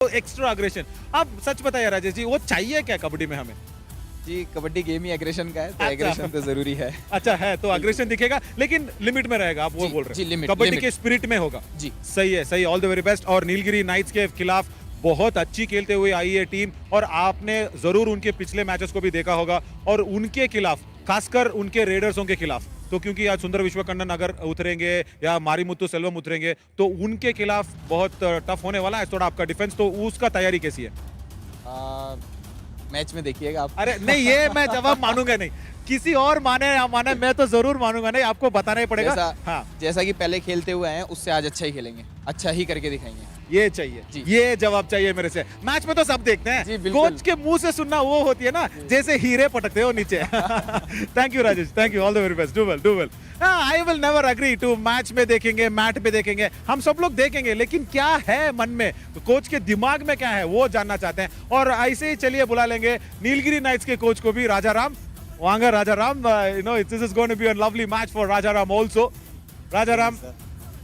Extra aggression. अब सच बताइए राजेश जी, वो चाहिए क्या कबड्डी में हमें? जी, कबड्डी गेम ही एग्रेशन का है, तो अच्छा। एग्रेशन तो जरूरी है। अच्छा है तो अग्रेशन दिखेगा, लेकिन लिमिट में रहेगा, आप वो जी, बोल रहे जी, हैं। Limit, kabaddi limit. के स्पिरिट में होगा। जी। सही है, सही, ऑल द वेरी बेस्ट। और नीलगिरी नाइट्स के खिलाफ बहुत अच्छी खेलते हुए आई है टीम, और आपने जरूर उनके पिछले मैचेस को भी देखा होगा, और उनके खिलाफ, खासकर उनके रेडर्सों के खिलाफ, तो क्योंकि आज सुंदर विश्वकर्णन अगर उतरेंगे या मारीमुत्तु सेल्वम उतरेंगे, तो उनके खिलाफ बहुत टफ होने वाला है थोड़ा आपका डिफेंस, तो उसका तैयारी कैसी है? मैच में देखिएगा आप। अरे नहीं, ये मैं जवाब मानूंगा नहीं, किसी और माने या माने, मैं तो जरूर मानूंगा नहीं, आपको बताना ही पड़ेगा। जैसा कि पहले खेलते हुए हैं, उससे आज अच्छा ही खेलेंगे, अच्छा ही करके दिखाएंगे। ये चाहिए जी। ये जवाब चाहिए मेरे से। मैच में तो सब देखते जी, हैं, बिल्कुल। कोच के मुंह से सुनना वो होती है ना, जैसे हीरे पटकते हो नीचे। Thank you Rajesh, thank you, all the very best, do well, do well. I will never agree to match में देखेंगे, मैट पे देखेंगे, हम सब लोग देखेंगे, लेकिन क्या है मन में, कोच के दिमाग में क्या है, वो जानना चाहते हैं। और ऐसे ही चलिए बुला लेंगे नीलगिरी नाइट्स के कोच को भी, राजा राम वांगा। राजा Ram, you know this is going to be a lovely match for Raja Ram also. Raja Ram,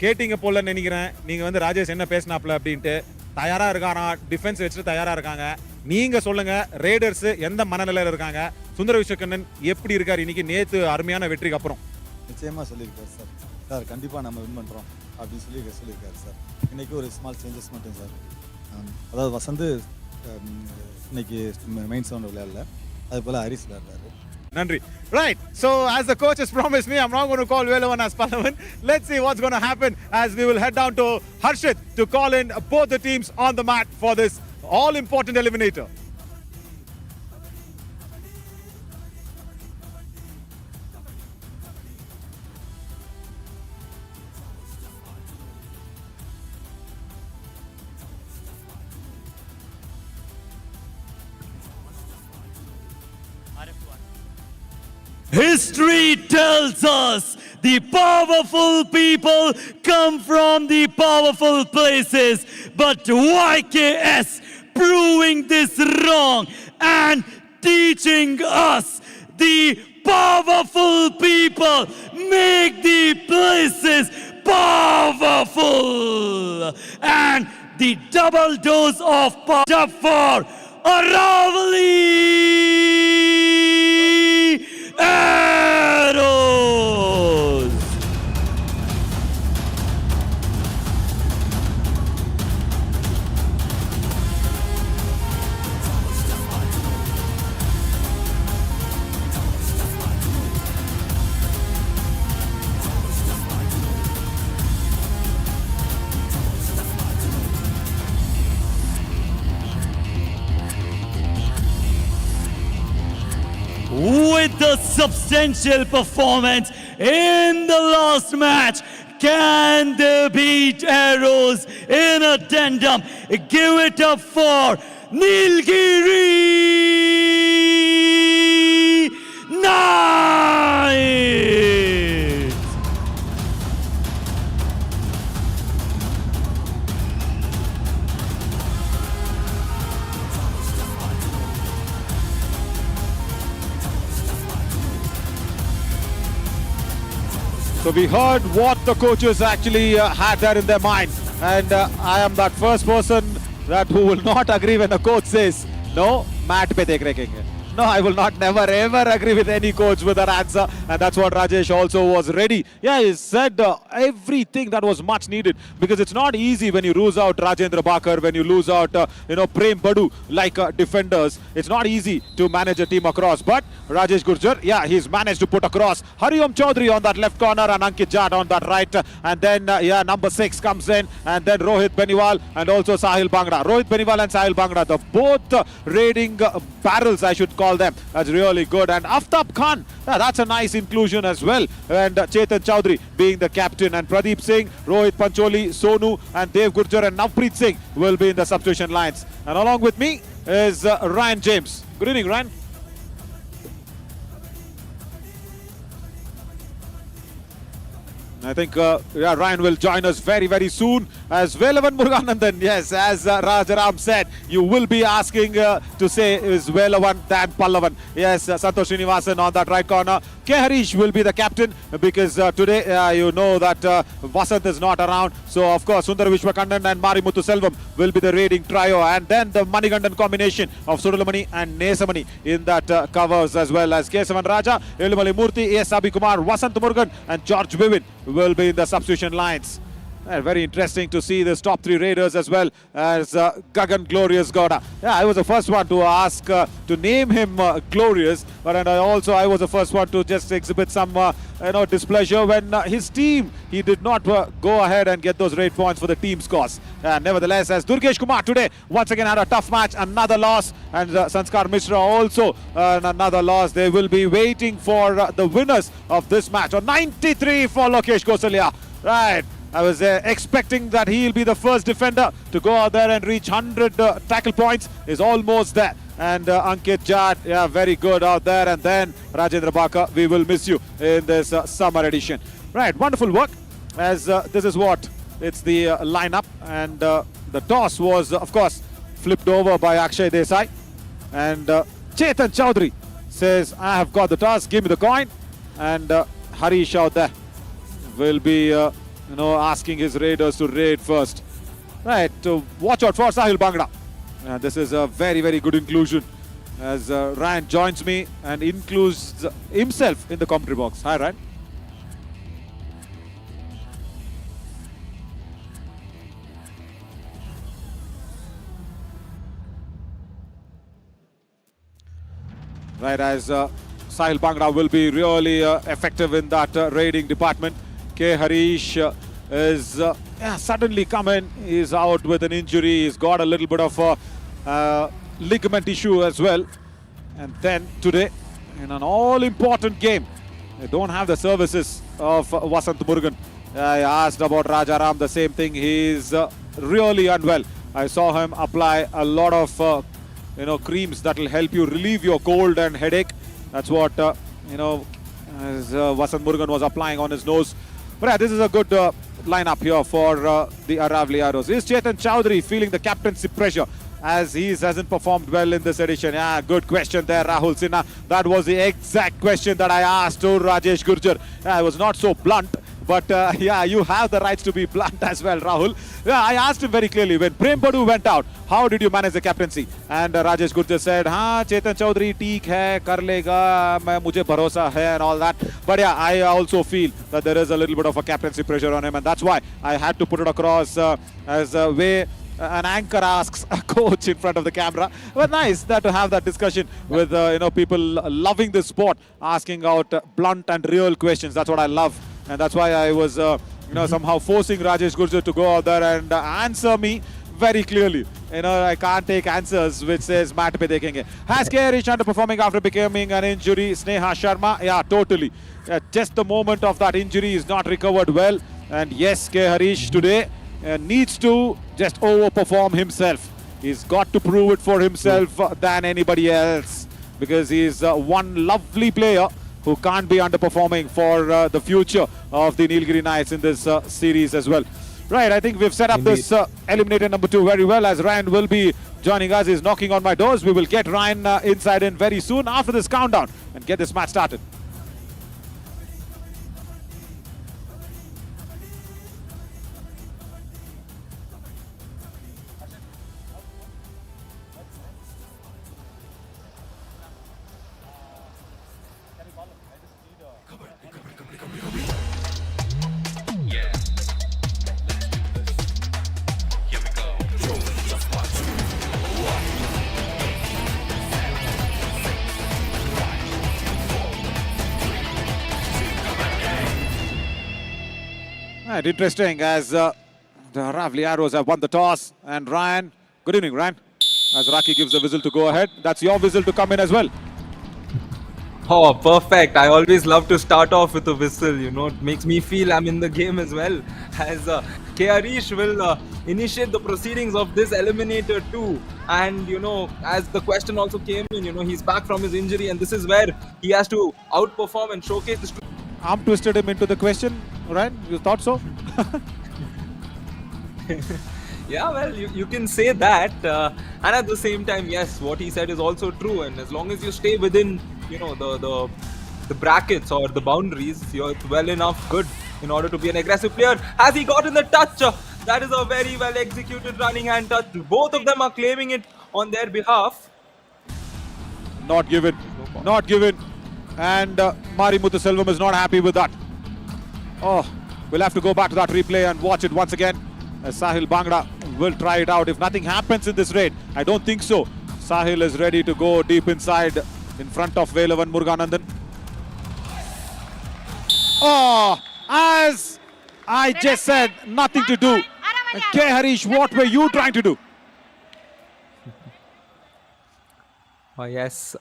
கேட்டிங்க போல நினைக்கிறேன், நீங்க வந்து ராஜேஷ் என்ன பேசினாப்ல அப்படின்ட்டு தயாரா இருக்காரா, டிஃபென்ஸ் வச்சுட்டு தயாரா இருக்காங்க. நீங்க சொல்லுங்க, ரேடர்ஸ் எந்த மனநிலையில இருக்காங்க, சுந்தர விஸ்வகண்ணன் எப்படி இருக்காரு இன்னைக்கு, நேத்து அருமையான வெற்றிக்கு அப்புறம்? நிச்சயமா சொல்லியிருக்காரு சார். சார் கண்டிப்பாக நம்ம வின் பண்ணுறோம் அப்படின்னு சொல்லியிருக்காரு சார். இன்னைக்கு ஒரு ஸ்மால் சேஞ்சஸ் மட்டும் சார். அதாவது வசந்து இன்னைக்கு மெயின் சவுண்ட் விளையாடல, அது போல் Haris விளையாடுறாரு. Nandri. Right, so as the coach has promised me, I'm now going to call Velavan as Pallavan. Let's see what's going to happen as we will head down to Harshit to call in both the teams on the mat for this all-important eliminator. History tells us the powerful people come from the powerful places, but YKS proving this wrong and teaching us the powerful people make the places powerful, and the double dose of power for Aravalli Arrows. With the substantial performance in the last match, can they beat Arrows in a tandem? Give it up for Nilgiri Knights! So we heard what the coaches actually had there in their mind, and I am that first person who will not agree when a coach says no, mat pe dekh rakhenge. No, I will not never ever agree with any coach with that answer, and that's what Rajesh also was ready. Yeah, he said everything that was much needed, because it's not easy when you lose out Rajendra Bakar, when you lose out Prem Badu like defenders. It's not easy to manage a team across, but Rajesh Gurjar, yeah, he's managed to put across Hariom Chaudhary on that left corner and Ankit Jat on that right, and then number 6 comes in, and then Rohit Beniwal and also Sahil Bhangra. Rohit Beniwal and Sahil Bhangra, the both raiding barrels, I should call them. That's really good. And Aftab Khan, that's a nice inclusion as well. And Chetan Chaudhary being the captain, and Pradeep Singh, Rohit Pancholi, Sonu and Dev Gurjar and Navpreet Singh will be in the substitution lines. And along with me is Ryan James. Good evening, Ryan. I think Ryan will join us very, very soon. as Velavan Muruganandan. Yes, as Rajaram said, you will be asking to say is Velavan than Pallavan. Yes, Santosh Srinivasan on that right corner. K. Harish will be the captain because today you know that Vasant is not around. So of course Sundar Vishwakandan and Marimuthu Selvam will be the raiding trio, and then the Manigandan combination of Sudalamani and Nesamani in that covers, as well as Kesavan Raja, Elumali Murthy, A. Sabi Kumar, Vasant Murugan and George Vivin will be in the substitution lines. Very interesting to see this top three raiders, as well as Gagan Glorious Gowda. Yeah, I was the first one to ask to name him Glorious, but and I was the first one to just exhibit some displeasure when his team, he did not go ahead and get those raid points for the team scores. Nevertheless, as Durgesh Kumar today once again had a tough match, another loss, and Sanskar Mishra also another loss. They will be waiting for the winners of this match. On 93 for Lokesh Gosalia. Right. I was expecting that he'll be the first defender to go out there and reach 100 tackle points. Is almost there. And Ankit Jat, yeah, very good out there. And then Rajendra Baka, we will miss you in this summer edition. Right, wonderful work. As this is what it's the lineup. And the toss was, of course, flipped over by Akshay Desai. And Chetan Chaudhary says, I have got the toss, give me the coin. And Harish out there will be asking his raiders to raid first. Right, to watch out for Sahil Bhangra. This is a very, very good inclusion as Ryan joins me and includes himself in the commentary box. Hi, Ryan. Right, as Sahil Bhangra will be really effective in that raiding department. K. Harish is suddenly come in. He's out with an injury. He's got a little bit of a ligament issue as well. And then today, in an all-important game, they don't have the services of Vasant Murugan. I asked about Rajaram, the same thing. He's really unwell. I saw him apply a lot of creams that will help you relieve your cold and headache. That's what as Vasant Murugan was applying on his nose. But yeah, this is a good lineup here for the Aravalli Arrows. Is Chetan Chaudhary feeling the captaincy pressure as he hasn't performed well in this edition? Yeah, good question there, Rahul Sinha. That was the exact question that I asked to Rajesh Gurjar. Yeah, I was not so blunt, but yeah, you have the rights to be blunt as well, Rahul. Yeah, I asked him very clearly, when Prem Badu went out, how did you manage the captaincy? And Rajesh Gurjar said, Chetan Chaudhary theek hai, kar lega, mujhe bharosa hai and all that. But yeah, I also feel that there is a little bit of a captaincy pressure on him, and that's why I had to put it across as a way an anchor asks a coach in front of the camera. But nice that to have that discussion with people loving the sport, asking out blunt and real questions. That's what I love, and that's why I was somehow forcing Rajesh Gurjar to go out there and answer me very clearly. I can't take answers which says mat pe dekhenge. Has K. Harish underperforming after becoming an injury? Sneha Sharma, yeah, totally. Just the moment of that injury is not recovered well, and yes, K. Harish today needs to just overperform himself. He's got to prove it for himself than anybody else, because he's one lovely player who can't be underperforming for the future of the Nilgiri Knights in this series as well. Right, I think we've set up this eliminator number 2 very well, as Ryan will be joining us. He's knocking on my doors. We will get Ryan inside in very soon after this countdown and get this match started. Right, interesting as the Aravalli Arrows have won the toss. And Ryan, good evening, Ryan. As Raki gives the whistle to go ahead. That's your whistle to come in as well. Oh, perfect. I always love to start off with a whistle, it makes me feel I'm in the game as well. As K. Harish will initiate the proceedings of this eliminator too. And, as the question also came in, he's back from his injury, and this is where he has to outperform and showcase this. Arm twisted him into the question, Ryan. You thought so? Yeah, well, you can say that, and at the same time, yes, what he said is also true. And as long as you stay within, the brackets or the boundaries, you're well enough good in order to be an aggressive player. Has he gotten the touch? That is a very well executed running hand touch. Both of them are claiming it on their behalf. Not given. Not given. And Mari Muthuselvam is not happy with that. Oh, we'll have to go back to that replay and watch it once again. As Sahil Bhangra will try it out. If nothing happens in this raid, I don't think so. Sahil is ready to go deep inside in front of Velavan Muruganandan. Oh, as I just said, nothing to do. K. Harish, what were you trying to do? Oh yes,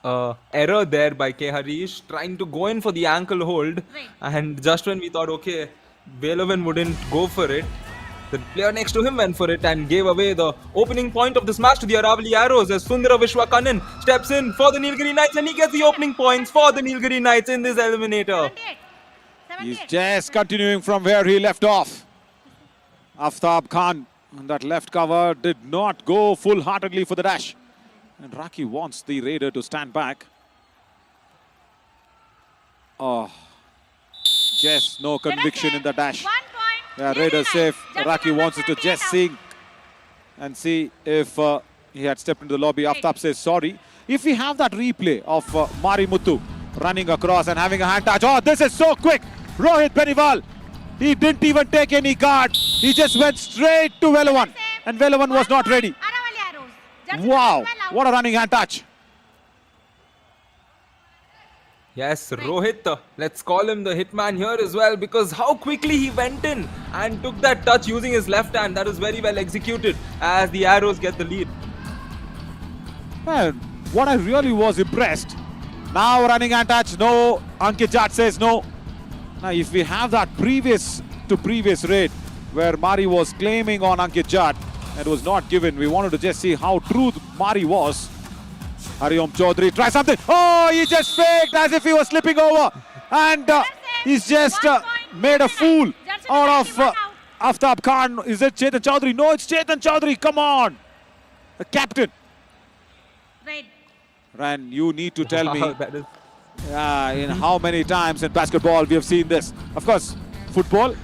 error there by K. Harish, trying to go in for the ankle hold. And just when we thought, okay, Velavan wouldn't go for it, the player next to him went for it and gave away the opening point of this match to the Aravalli Arrows as Sundara Vishwakannan steps in for the Nilgiri Knights and he gets the opening points for the Nilgiri Knights in this eliminator. He's just continuing from where he left off. Aftab Khan, that left cover, did not go full-heartedly for the dash. And Raki wants the Raider to stand back. Oh, just no conviction in the dash. Yeah, Raider safe. Raki wants it to just sink and see if he had stepped into the lobby. Aftab says sorry. If we have that replay of Mari Muthu running across and having a hand touch. Oh, this is so quick. Rohit Beniwal. He didn't even take any guard. He just went straight to Velavan. And Velavan was not ready. Wow, what a running hand touch. Yes, Rohit, let's call him the hitman here as well because how quickly he went in and took that touch using his left hand. That was very well executed as the Arrows get the lead. Man, what I really was impressed. Now running hand touch, no. Ankit Jat says no. Now if we have that previous raid where Mari was claiming on Ankit Jat, it was not given. We wanted to just see how true Mari was. Hariom Chaudhary try something. Oh, he just faked as if he was slipping over. And he's just made a fool out of Aftab Khan. Is it Chetan Chaudhary? No, it's Chetan Chaudhary. Come on. The captain. Ran, you need to tell me in how many times in basketball we have seen this. Of course, football,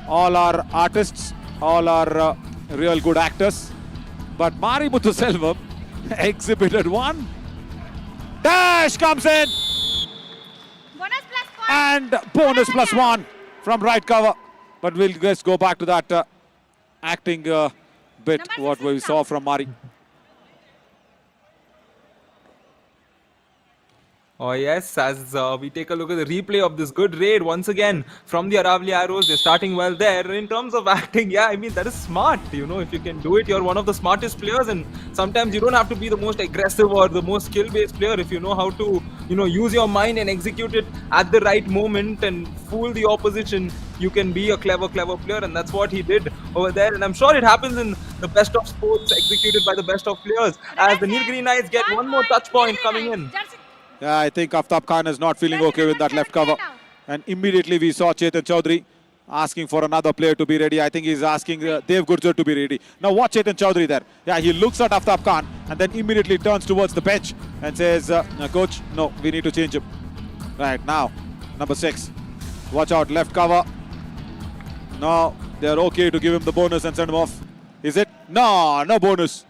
all are artists, all are real good actors. But Mari Muthuselvam exhibited one. Dash comes in. And bonus plus one from right cover. But we'll just go back to that acting bit, what we saw from Mari. Oh yes, as we take a look at the replay of this good raid once again from the Aravalli Arrows, they're starting well there. In terms of acting, yeah, I mean, that is smart. You know, if you can do it, you're one of the smartest players, and sometimes you don't have to be the most aggressive or the most skill-based player. If you know how to, use your mind and execute it at the right moment and fool the opposition, you can be a clever player, and that's what he did over there. And I'm sure it happens in the best of sports executed by the best of players as the Nilgiri Knights get one more touch point coming in. Yeah, I think Aftab Khan is not feeling okay with that left cover. And immediately we saw Chetan Chaudhary asking for another player to be ready. I think he's asking Dev Gurjar to be ready. Now watch Chetan Chaudhary there. Yeah, he looks at Aftab Khan and then immediately turns towards the bench and says, Coach, no, we need to change him. Right, now, number 6. Watch out, left cover. No, they're okay to give him the bonus and send him off. Is it? No, no bonus.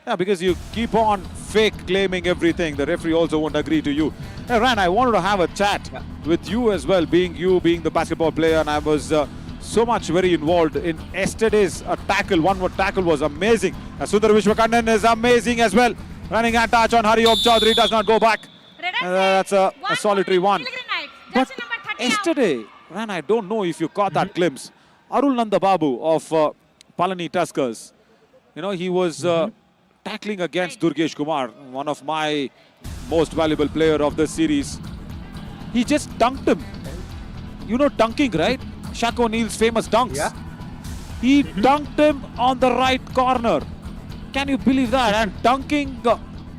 Yeah, because you keep on fake claiming everything. The referee also won't agree to you. Hey, Ran, I wanted to have a chat with you as well, being the basketball player, and I was so much very involved in yesterday's tackle. One more tackle was amazing. Sundara Vishwakannan is amazing as well. Running and touch on Hariom Chaudhary, does not go back. That's a solitary one. But yesterday, Ran, I don't know if you caught that glimpse. Arul Nanda Babu of Palani Tuskers, he was tackling against Durgesh Kumar, one of my most valuable player of the series. He just dunked him. You know dunking, right? Shaq O'Neal's famous dunks. Yeah. He dunked him on the right corner. Can you believe that? And dunking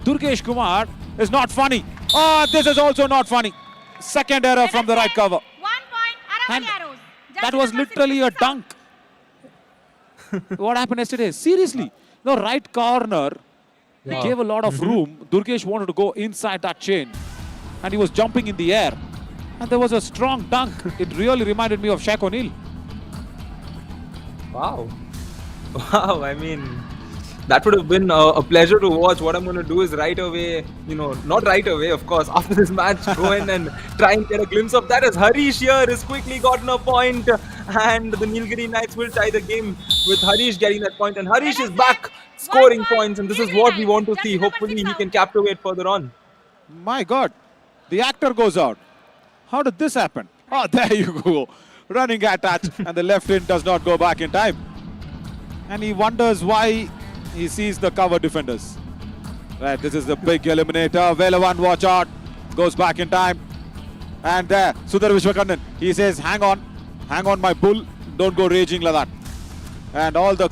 Durgesh Kumar is not funny. Oh, this is also not funny. Second error from the right cover. 1 point, And Aravalli Arrows. that was literally a dunk. What happened yesterday? Seriously. No, right corner. He gave a lot of room. Durgesh wanted to go inside that chain. And he was jumping in the air. And there was a strong dunk. It really reminded me of Shaq O'Neal. Wow. Wow, I mean, that would have been a pleasure to watch. What I'm going to do is right away, not right away, of course, after this match, go in and try and get a glimpse of that as Harish here has quickly gotten a point and the Nilgiri Knights will tie the game with Harish getting that point. And Harish is back scoring points and this is what we want to see. Hopefully he can captivate further on. My God, the actor goes out. How did this happen? Oh, there you go. Running attach and the left in does not go back in time. And he wonders why he sees the cover defenders. Right, this is the big eliminator. Velavan, watch out. Goes back in time. And there, Sundar Vishwakarnan. He says, hang on my bull. Don't go raging like that. And all the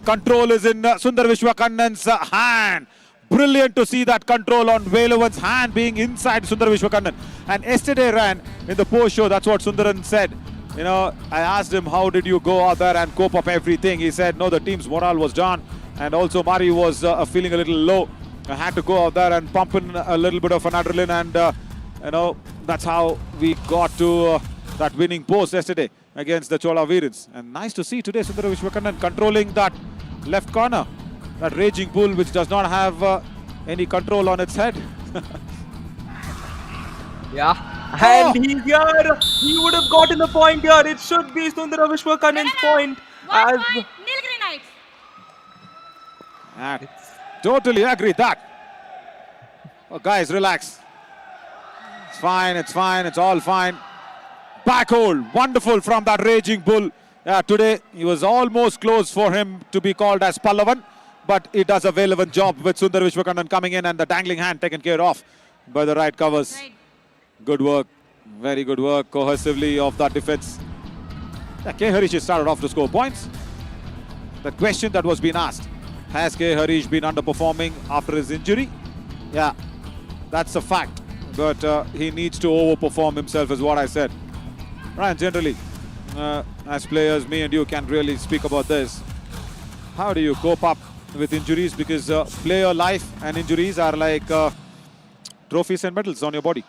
control is in Sundar Vishwakarnan's hand. Brilliant to see that control on Velavan's hand being inside Sundar Vishwakarnan. And yesterday ran in the post show, that's what Sundaran said. I asked him, how did you go out there and cope up everything? He said, no, the team's morale was down. And also Mari was feeling a little low. I had to go out there and pump in a little bit of an adrenaline. And, that's how we got to that winning post yesterday against the Chola Virans. And nice to see today Sundar Vishwakarnan controlling that left corner. That raging bull which does not have any control on its head. Yeah. And he's here. He would have gotten the point here. It should be Sundara Vishwakarnan's point. One point, Nilgiri Knights. And totally agree that. Oh, guys, relax. It's fine, it's all fine. Back hold, wonderful from that raging bull. Today, it was almost close for him to be called as Pallavan. But he does a relevant job with Sundar Vishwakarnan coming in and the dangling hand taken care of by the right covers. Right. Good work, very good work cohesively of that defense. K. Harish started off to score points. The question that was being asked, has K. Harish been underperforming after his injury? Yeah, that's a fact. But he needs to overperform himself is what I said. Right, generally, as players, me and you can really speak about this. How do you cope up with injuries? Because player life and injuries are like trophies and medals on your body.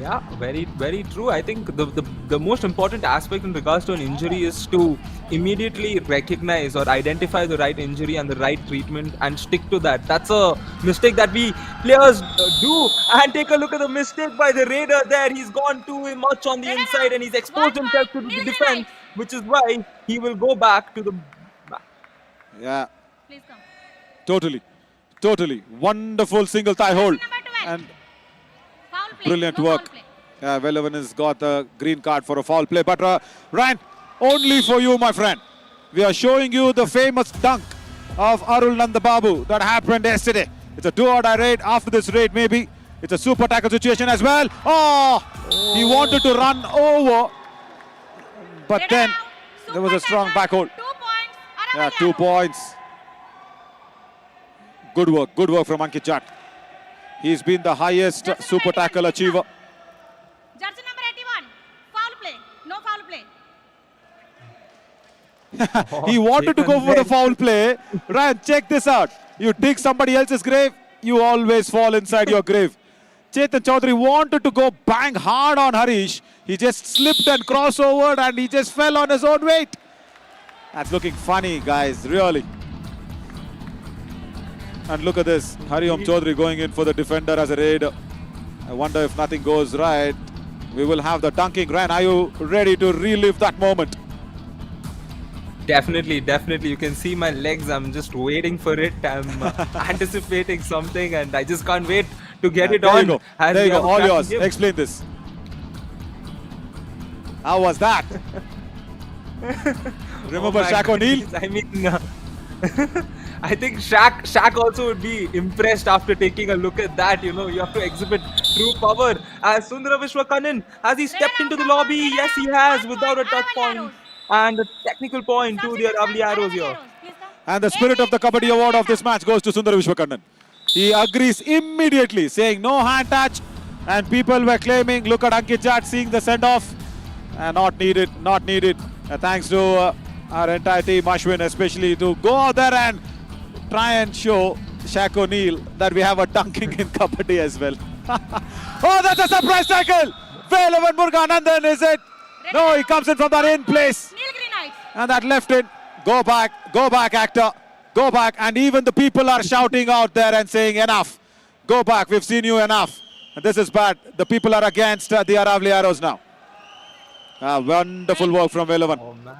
Yeah, very, very true. I think the most important aspect in regards to an injury is to immediately recognize or identify the right injury and the right treatment and stick to that. That's a mistake that we players do. And take a look at the mistake by the Raider there. He's gone too much on the inside and he's exposed himself to the defense, which is why he will go back to the... Yeah, Please come. totally. Wonderful single thigh hold. Number 12. And Foul play. brilliant No work. foul play. Velavan has got the green card for a foul play. But Ryan, only for you, my friend. We are showing you the famous dunk of Arul Nandababu that happened yesterday. It's a do-or-die raid. After this raid, maybe it's a super tackle situation as well. Oh, he wanted to run over. But Get then out. there was a Super strong tackle. back hold. 2 points. Yeah, Aravalli 2 out. points. Good work from Ankit Jat. He's been the highest Jersey super number tackle 81. achiever. Jersey number 81. Foul play. No foul play. He wanted to go for the foul play. Ryan, check this out. You dig somebody else's grave, you always fall inside your grave. Chetan Chaudhary wanted to go bang hard on Harish. He just slipped and crossovered and he just fell on his own weight. That's looking funny, guys, really. And look at this, Hariom Chaudhary going in for the defender as a raider. I wonder if nothing goes right. We will have the dunking. Ryan, are you ready to relive that moment? Definitely. You can see my legs. I'm just waiting for it. I'm anticipating something and I just can't wait to get it there on. You go. as There we you have go, a all cracking yours. game. Explain this. How was that? Remember Oh my Shaq O'Neal? goodness, I mean, I think Shaq also would be impressed after taking a look at that. You have to exhibit true power. As Sundara Vishwakarnan, has he stepped into the lobby? Yes, he has, without a touch point. And a technical point to the Aravalli Arrows here. Please come. And the spirit of the Kabaddi award of this match goes to Sundar Vishwakarnan. He agrees immediately, saying no hand touch. And people were claiming, look at Ankit Jat seeing the send-off. Not needed. Thanks to our entire team, Ashwin especially, to go out there and try and show Shaq O'Neal that we have a dunking in Kabaddi as well. Oh, that's a surprise tackle! Velavan Muruganandan, is it? No, he comes in from that in place. Nilgiri Knights. And that left in. Go back, actor. Go back. And even the people are shouting out there and saying, enough. Go back, we've seen you enough. And this is bad. The people are against the Aravalli arrows now. Wonderful work from Velavan. Oh man.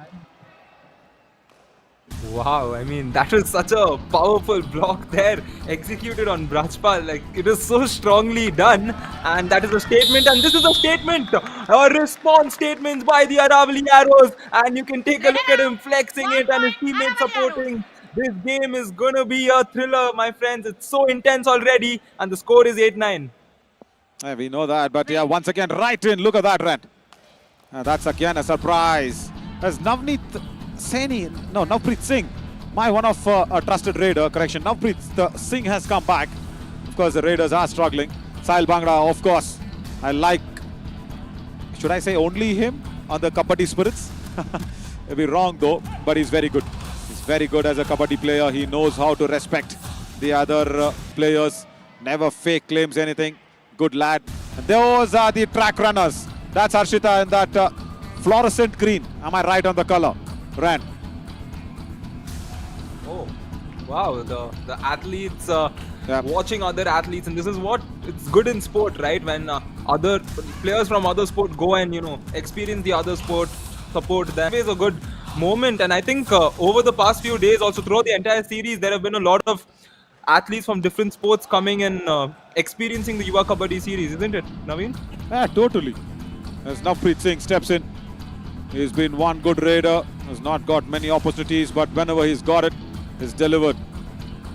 Wow, I mean, that was such a powerful block there, executed on Brajpal. Like, it is so strongly done, and that is a statement, and this is a statement, a response statement by the Aravalli Arrows, and you can take a look at him flexing it and his teammates supporting. This game is gonna be a thriller, my friends. It's so intense already, and the score is 8-9. Yeah, we know that, but yeah, once again, right in. Look at that, Ren. That's again a surprise. As Navpreet Singh, one of a trusted raider, Navpreet Singh has come back. Of course, the Raiders are struggling. Sahil Bhangra, of course. Should I say only him on the Kabaddi spirits? It'd be wrong though, but he's very good. He's very good as a Kabaddi player. He knows how to respect the other players. Never fake claims anything. Good lad. And those are the track runners. That's Harshita in that fluorescent green. Am I right on the color? Ran. Oh, wow, the athletes watching other athletes, and this is what it's good in sport, right? When other players from other sport go and experience the other sport, support them. It's a good moment, and I think over the past few days, also throughout the entire series, there have been a lot of athletes from different sports coming and experiencing the Yuva Kabaddi series, isn't it, Naveen? Yeah, totally. As Navpreet Singh steps in, he's been one good raider, has not got many opportunities, but whenever he's got it, he's delivered.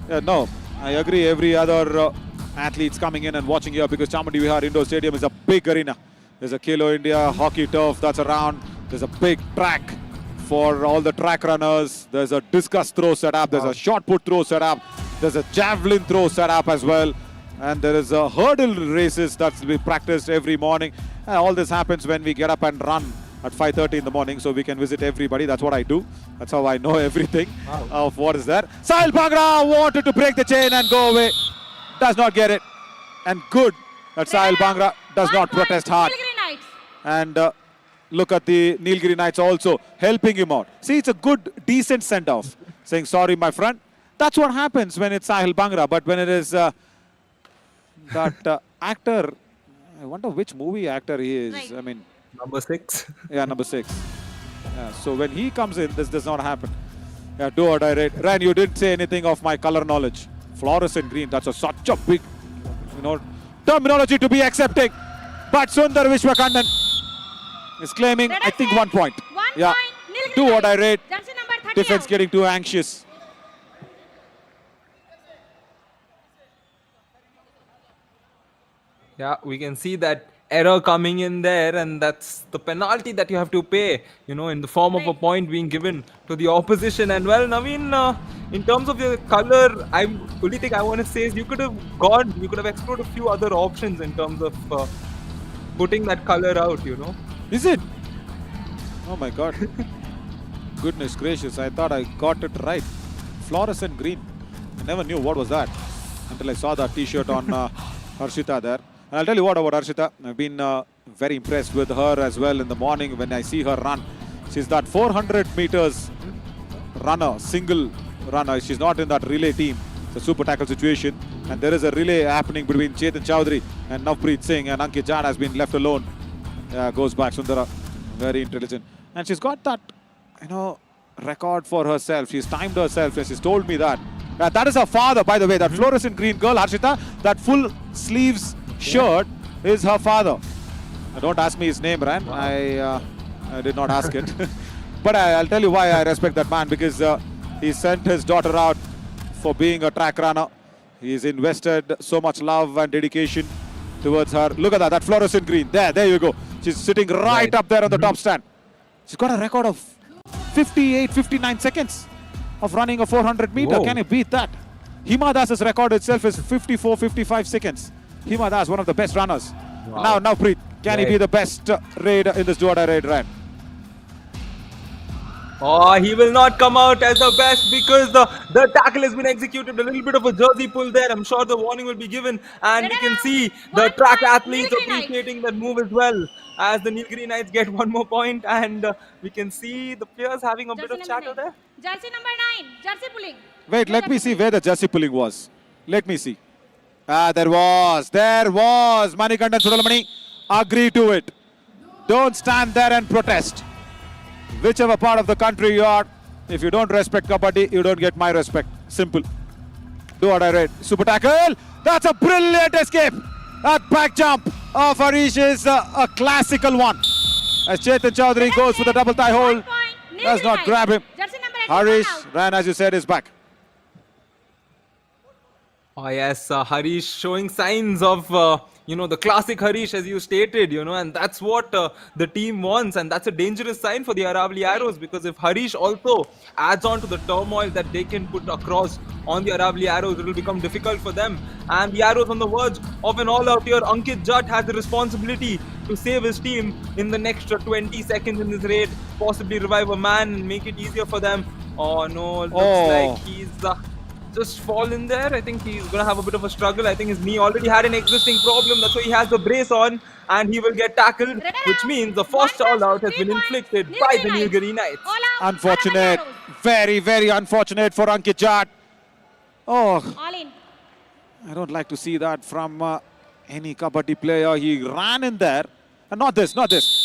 Yeah, no, I agree. Every other athletes coming in and watching here, because Chamandi Vihar Indoor Stadium is a big arena. There's a Khelo India hockey turf that's around. There's a big track for all the track runners. There's a discus throw set up. There's a shot put throw set up. There's a javelin throw set up as well. And there is a hurdle races that's to be practiced every morning. And all this happens when we get up and run at 5:30 in the morning, so we can visit everybody. That's what I do. That's how I know everything of what is there. Sahil Bhangra wanted to break the chain and go away. Does not get it. And good that Sahil Bhangra does not protest hard. Nilgiri Knights. And look at the Nilgiri Knights also helping him out. See, it's a good, decent send-off. Saying, sorry, my friend. That's what happens when it's Sahil Bhangra. But when it is that actor, I wonder which movie actor he is. Right. I mean, Number 6. yeah, number 6. Yeah, so when he comes in, this does not happen. Yeah, do or die rate. Ran, you didn't say anything of my color knowledge. Fluorescent green, that's such a big, terminology to be accepting. But Sundar Vishwakandan is claiming, I think, 1 point. 1 Yeah, point. Nilgiri do or die Knights. rate. Jersey number 30 Defense out. getting too anxious. Yeah, we can see that error coming in there, and that's the penalty that you have to pay, in the form of a point being given to the opposition. And well, Naveen, in terms of your color, only thing I want to say is you could have explored a few other options in terms of putting that color out, Is it? Oh my God. Goodness gracious, I thought I got it right. Fluorescent green. I never knew what was that until I saw that t-shirt on Harshita there. And I'll tell you what about Harshita. I've been very impressed with her as well in the morning when I see her run. She's that 400 meters runner, single runner. She's not in that relay team. It's a super tackle situation. And there is a relay happening between Chetan Chowdhury and Navpreet Singh. And Ankit Jad has been left alone. Goes back, Sundara. Very intelligent. And she's got that, record for herself. She's timed herself and she's told me that. That is her father, by the way. That fluorescent green girl, Harshita, that full sleeves shirt is her father. Don't ask me his name, Ran. I did not ask it. But I'll tell you why I respect that man, because he sent his daughter out for being a track runner. He's invested so much love and dedication towards her. Look at that fluorescent green. There you go. She's sitting right up there on the top stand. She's got a record of 58, 59 seconds of running a 400 meter. Whoa. Can you beat that? Hima Das's record itself is 54, 55 seconds. Hima Das, one of the best runners. Wow. Now, Preet, can he be the best raider in this do or die raid, Ryan? Oh, he will not come out as the best because the tackle has been executed. A little bit of a jersey pull there. I'm sure the warning will be given. And we can see the 1 track point, athletes Nilgiri Knights. appreciating that move as well. As the Nilgiri Knights get one more point, and we can see the players having a bit Jersey of number chatter 9. there. Jersey number 9. Jersey pulling. Wait, No let me jersey see pulling. where the jersey pulling was. Let me see. Ah, there was. Manikandan Sudalamani, agree to it. Don't stand there and protest. Whichever part of the country you are, if you don't respect Kabaddi, you don't get my respect. Simple. Do what I read. Super tackle. That's a brilliant escape. That back jump of Harish is a classical one. As Chetan Chaudhary goes for the double thigh 1 hold, point, does Nilgiri not Knights. grab him. Jersey number 81 Harish out. ran, as you said, is back. Oh yes, Harish showing signs of the classic Harish as you stated, and that's what the team wants, and that's a dangerous sign for the Aravalli Arrows, because if Harish also adds on to the turmoil that they can put across on the Aravalli Arrows, it will become difficult for them. And the Arrows on the verge of an all-out here. Ankit Jatt has the responsibility to save his team in the next 20 seconds in this raid, possibly revive a man and make it easier for them. Oh no, it looks like he's just fallen there. I think he's going to have a bit of a struggle. I think his knee already had an existing problem. That's why he has the brace on, and he will get tackled, which means the first all out has been inflicted by the Nilgiri Knights. Unfortunate. Very, very unfortunate for Ankit Jatt. Oh, All in. I don't like to see that from any Kabaddi player. He ran in there. And not this.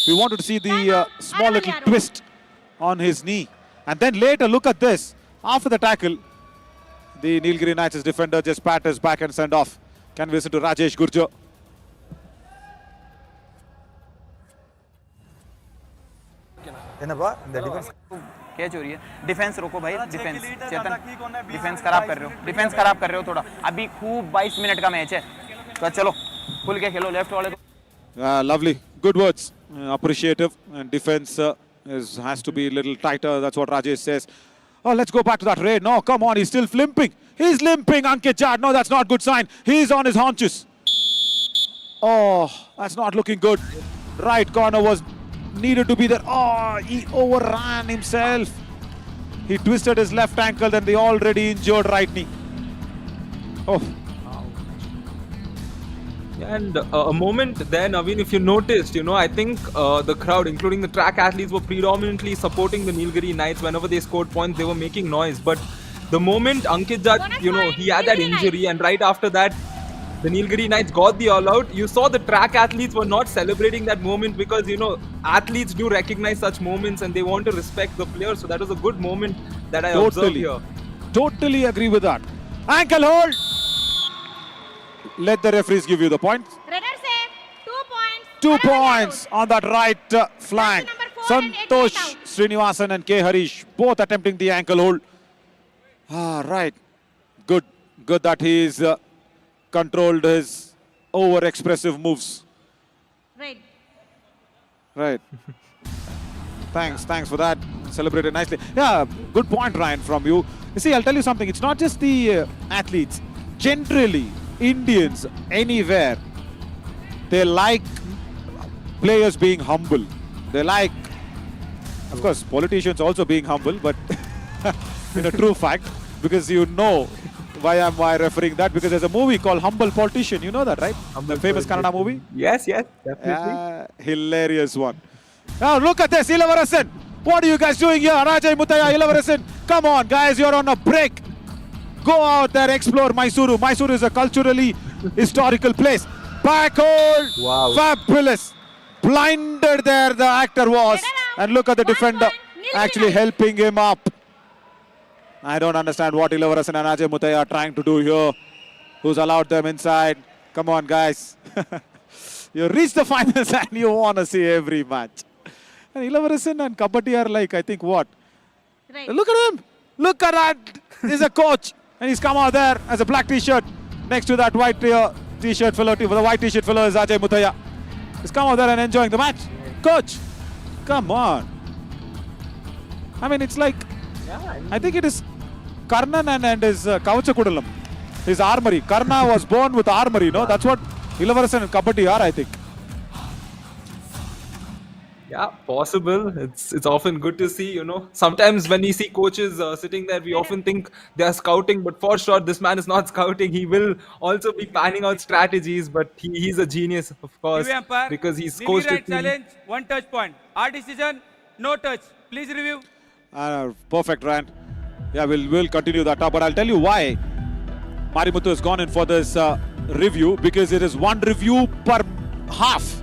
We wanted to see the small little twist on his knee. And then later, look at this. After the tackle, the Nilgiri Knights' defender just pat his back and send off. Can we listen to Rajesh Gurjo? ಏನಪ್ಪ the defence catch हो रही है। Defence रोको भाई, defence चेतन, defence खराब कर रहे हो, डिफेंस खराब कर रहे हो थोड़ा। अभी खूब 22 मिनट का मैच है, तो चलो खुल के खेलो लेफ्ट वाले को। Lovely. Good words. Appreciative. And defense has to be a little tighter. That's what Rajesh says. Oh, let's go back to that raid. No, come on. He's still limping. He's limping, Ankit Jatt. No, that's not good sign. He's on his haunches. Oh, that's not looking good. Right corner was needed to be there. Oh, he overran himself. He twisted his left ankle, then the already injured right knee. Oh. And a moment there, Naveen, if you noticed, I think the crowd, including the track athletes, were predominantly supporting the Nilgiri Knights. Whenever they scored points, they were making noise. But the moment Ankit Jatt, he had that injury, and right after that, the Nilgiri Knights got the all-out. You saw the track athletes were not celebrating that moment because, athletes do recognize such moments and they want to respect the players. So that was a good moment that I observed here. Totally agree with that. Ankle hold. Let the referees give you the points. Redder save. 2 points. 2 Aravalli points Arrows. on that right flank. Number 4 and 88 Santosh out. Srinivasan and K. Harish both attempting the ankle hold. Right. Good that he's controlled his over-expressive moves. Right. Thanks for that. Celebrated nicely. Yeah, good point, Ryan, from you. You see, I'll tell you something. It's not just the athletes. Generally, Indians, anywhere, they like players being humble. They like, of course, politicians also being humble, but in a true fact, because why am I referring that? Because there's a movie called Humble Politician. You know that, right? The famous Kannada movie? Yes, definitely. Hilarious one. Now look at this, Ilavarasan. What are you guys doing here? Rajay Mutaya, Ilavarasan. Come on, guys, you're on a break. Go out there, explore Mysuru. Mysuru is a culturally historical place. Back hold. Wow. Fabulous. Blinded there the actor was. And look at the defender actually helping him up. I don't understand what Ilavarasan and Ajay Mutaya are trying to do here. Who's allowed them inside? Come on, guys. You reach the finals and you want to see every match. And Ilavarasan and Kabaddi are like, I think what? Right. Look at him. Look at that. He's a coach. And he's come out there as a black t-shirt. Next to that white t-shirt fellow, the white t-shirt fellow is Ajay Mutaya. He's come out there and enjoying the match. Coach, come on. I mean, it's like, I think it is Karnan and his Kavachakudalam. His armory. Karna was born with armory, no? That's what Ilavarasan and Kabaddi are, I think. Yeah, possible. It's often good to see, you know. Sometimes when we see coaches sitting there, we often think they are scouting, but for sure, this man is not scouting. He will also be planning out strategies, but he's a genius, of TV course, umpire, because he's Nilgiri coached a right team. challenge, one touch point. Our decision, no touch. Please review. Perfect, Ryan. Yeah, we'll continue that up. But I'll tell you why Marimuthu has gone in for this review, because it is one review per half.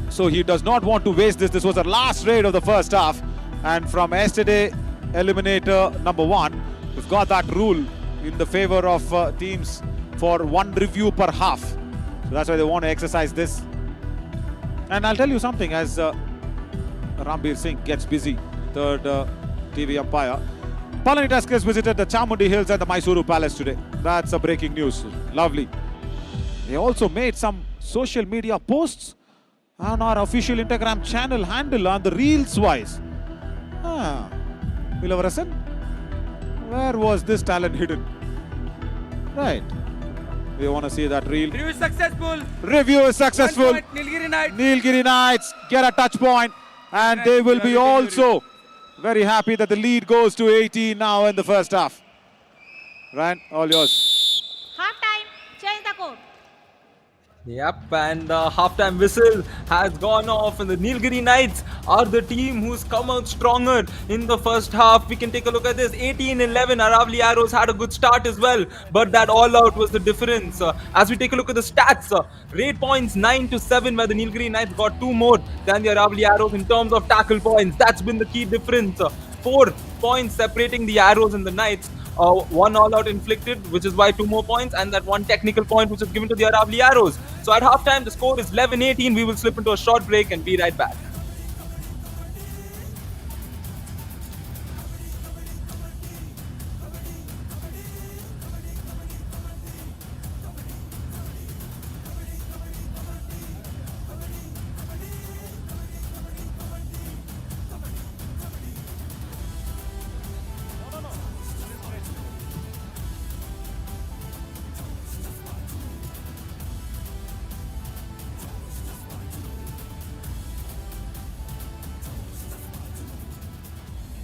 So he does not want to waste this. This was the last raid of the first half. And from yesterday, eliminator number 1, we've got that rule in the favor of teams for one review per half. So that's why they want to exercise this. And I'll tell you something, as Rambir Singh gets busy, third TV umpire. Palani Tuskers visited the Chamundi Hills and the Mysuru Palace today. That's a breaking news. Lovely. They also made some social media posts on our official Instagram channel handle on the reels wise. Vilavarasan, where was this talent hidden? Right. We want to see that reel. Review is successful. Review is successful. 1 point, Nilgiri Knights. Nilgiri Knights get a touch point, and they will be also very happy that the lead goes to 18 now in the first half. Ryan, all yours. Half time, change the court. Yep, and the halftime whistle has gone off, and the Nilgiri Knights are the team who's come out stronger in the first half. We can take a look at this. 18-11, Aravalli Arrows had a good start as well, but that all-out was the difference. As we take a look at the stats, rate points 9-7, where the Nilgiri Knights got 2 more than the Aravalli Arrows in terms of tackle points. That's been the key difference. 4 points separating the Arrows and the Knights. 1 all-out inflicted, which is why 2 more points, and that 1 technical point which is given to the Aravalli Arrows. So at halftime, the score is 11-18. We will slip into a short break and be right back.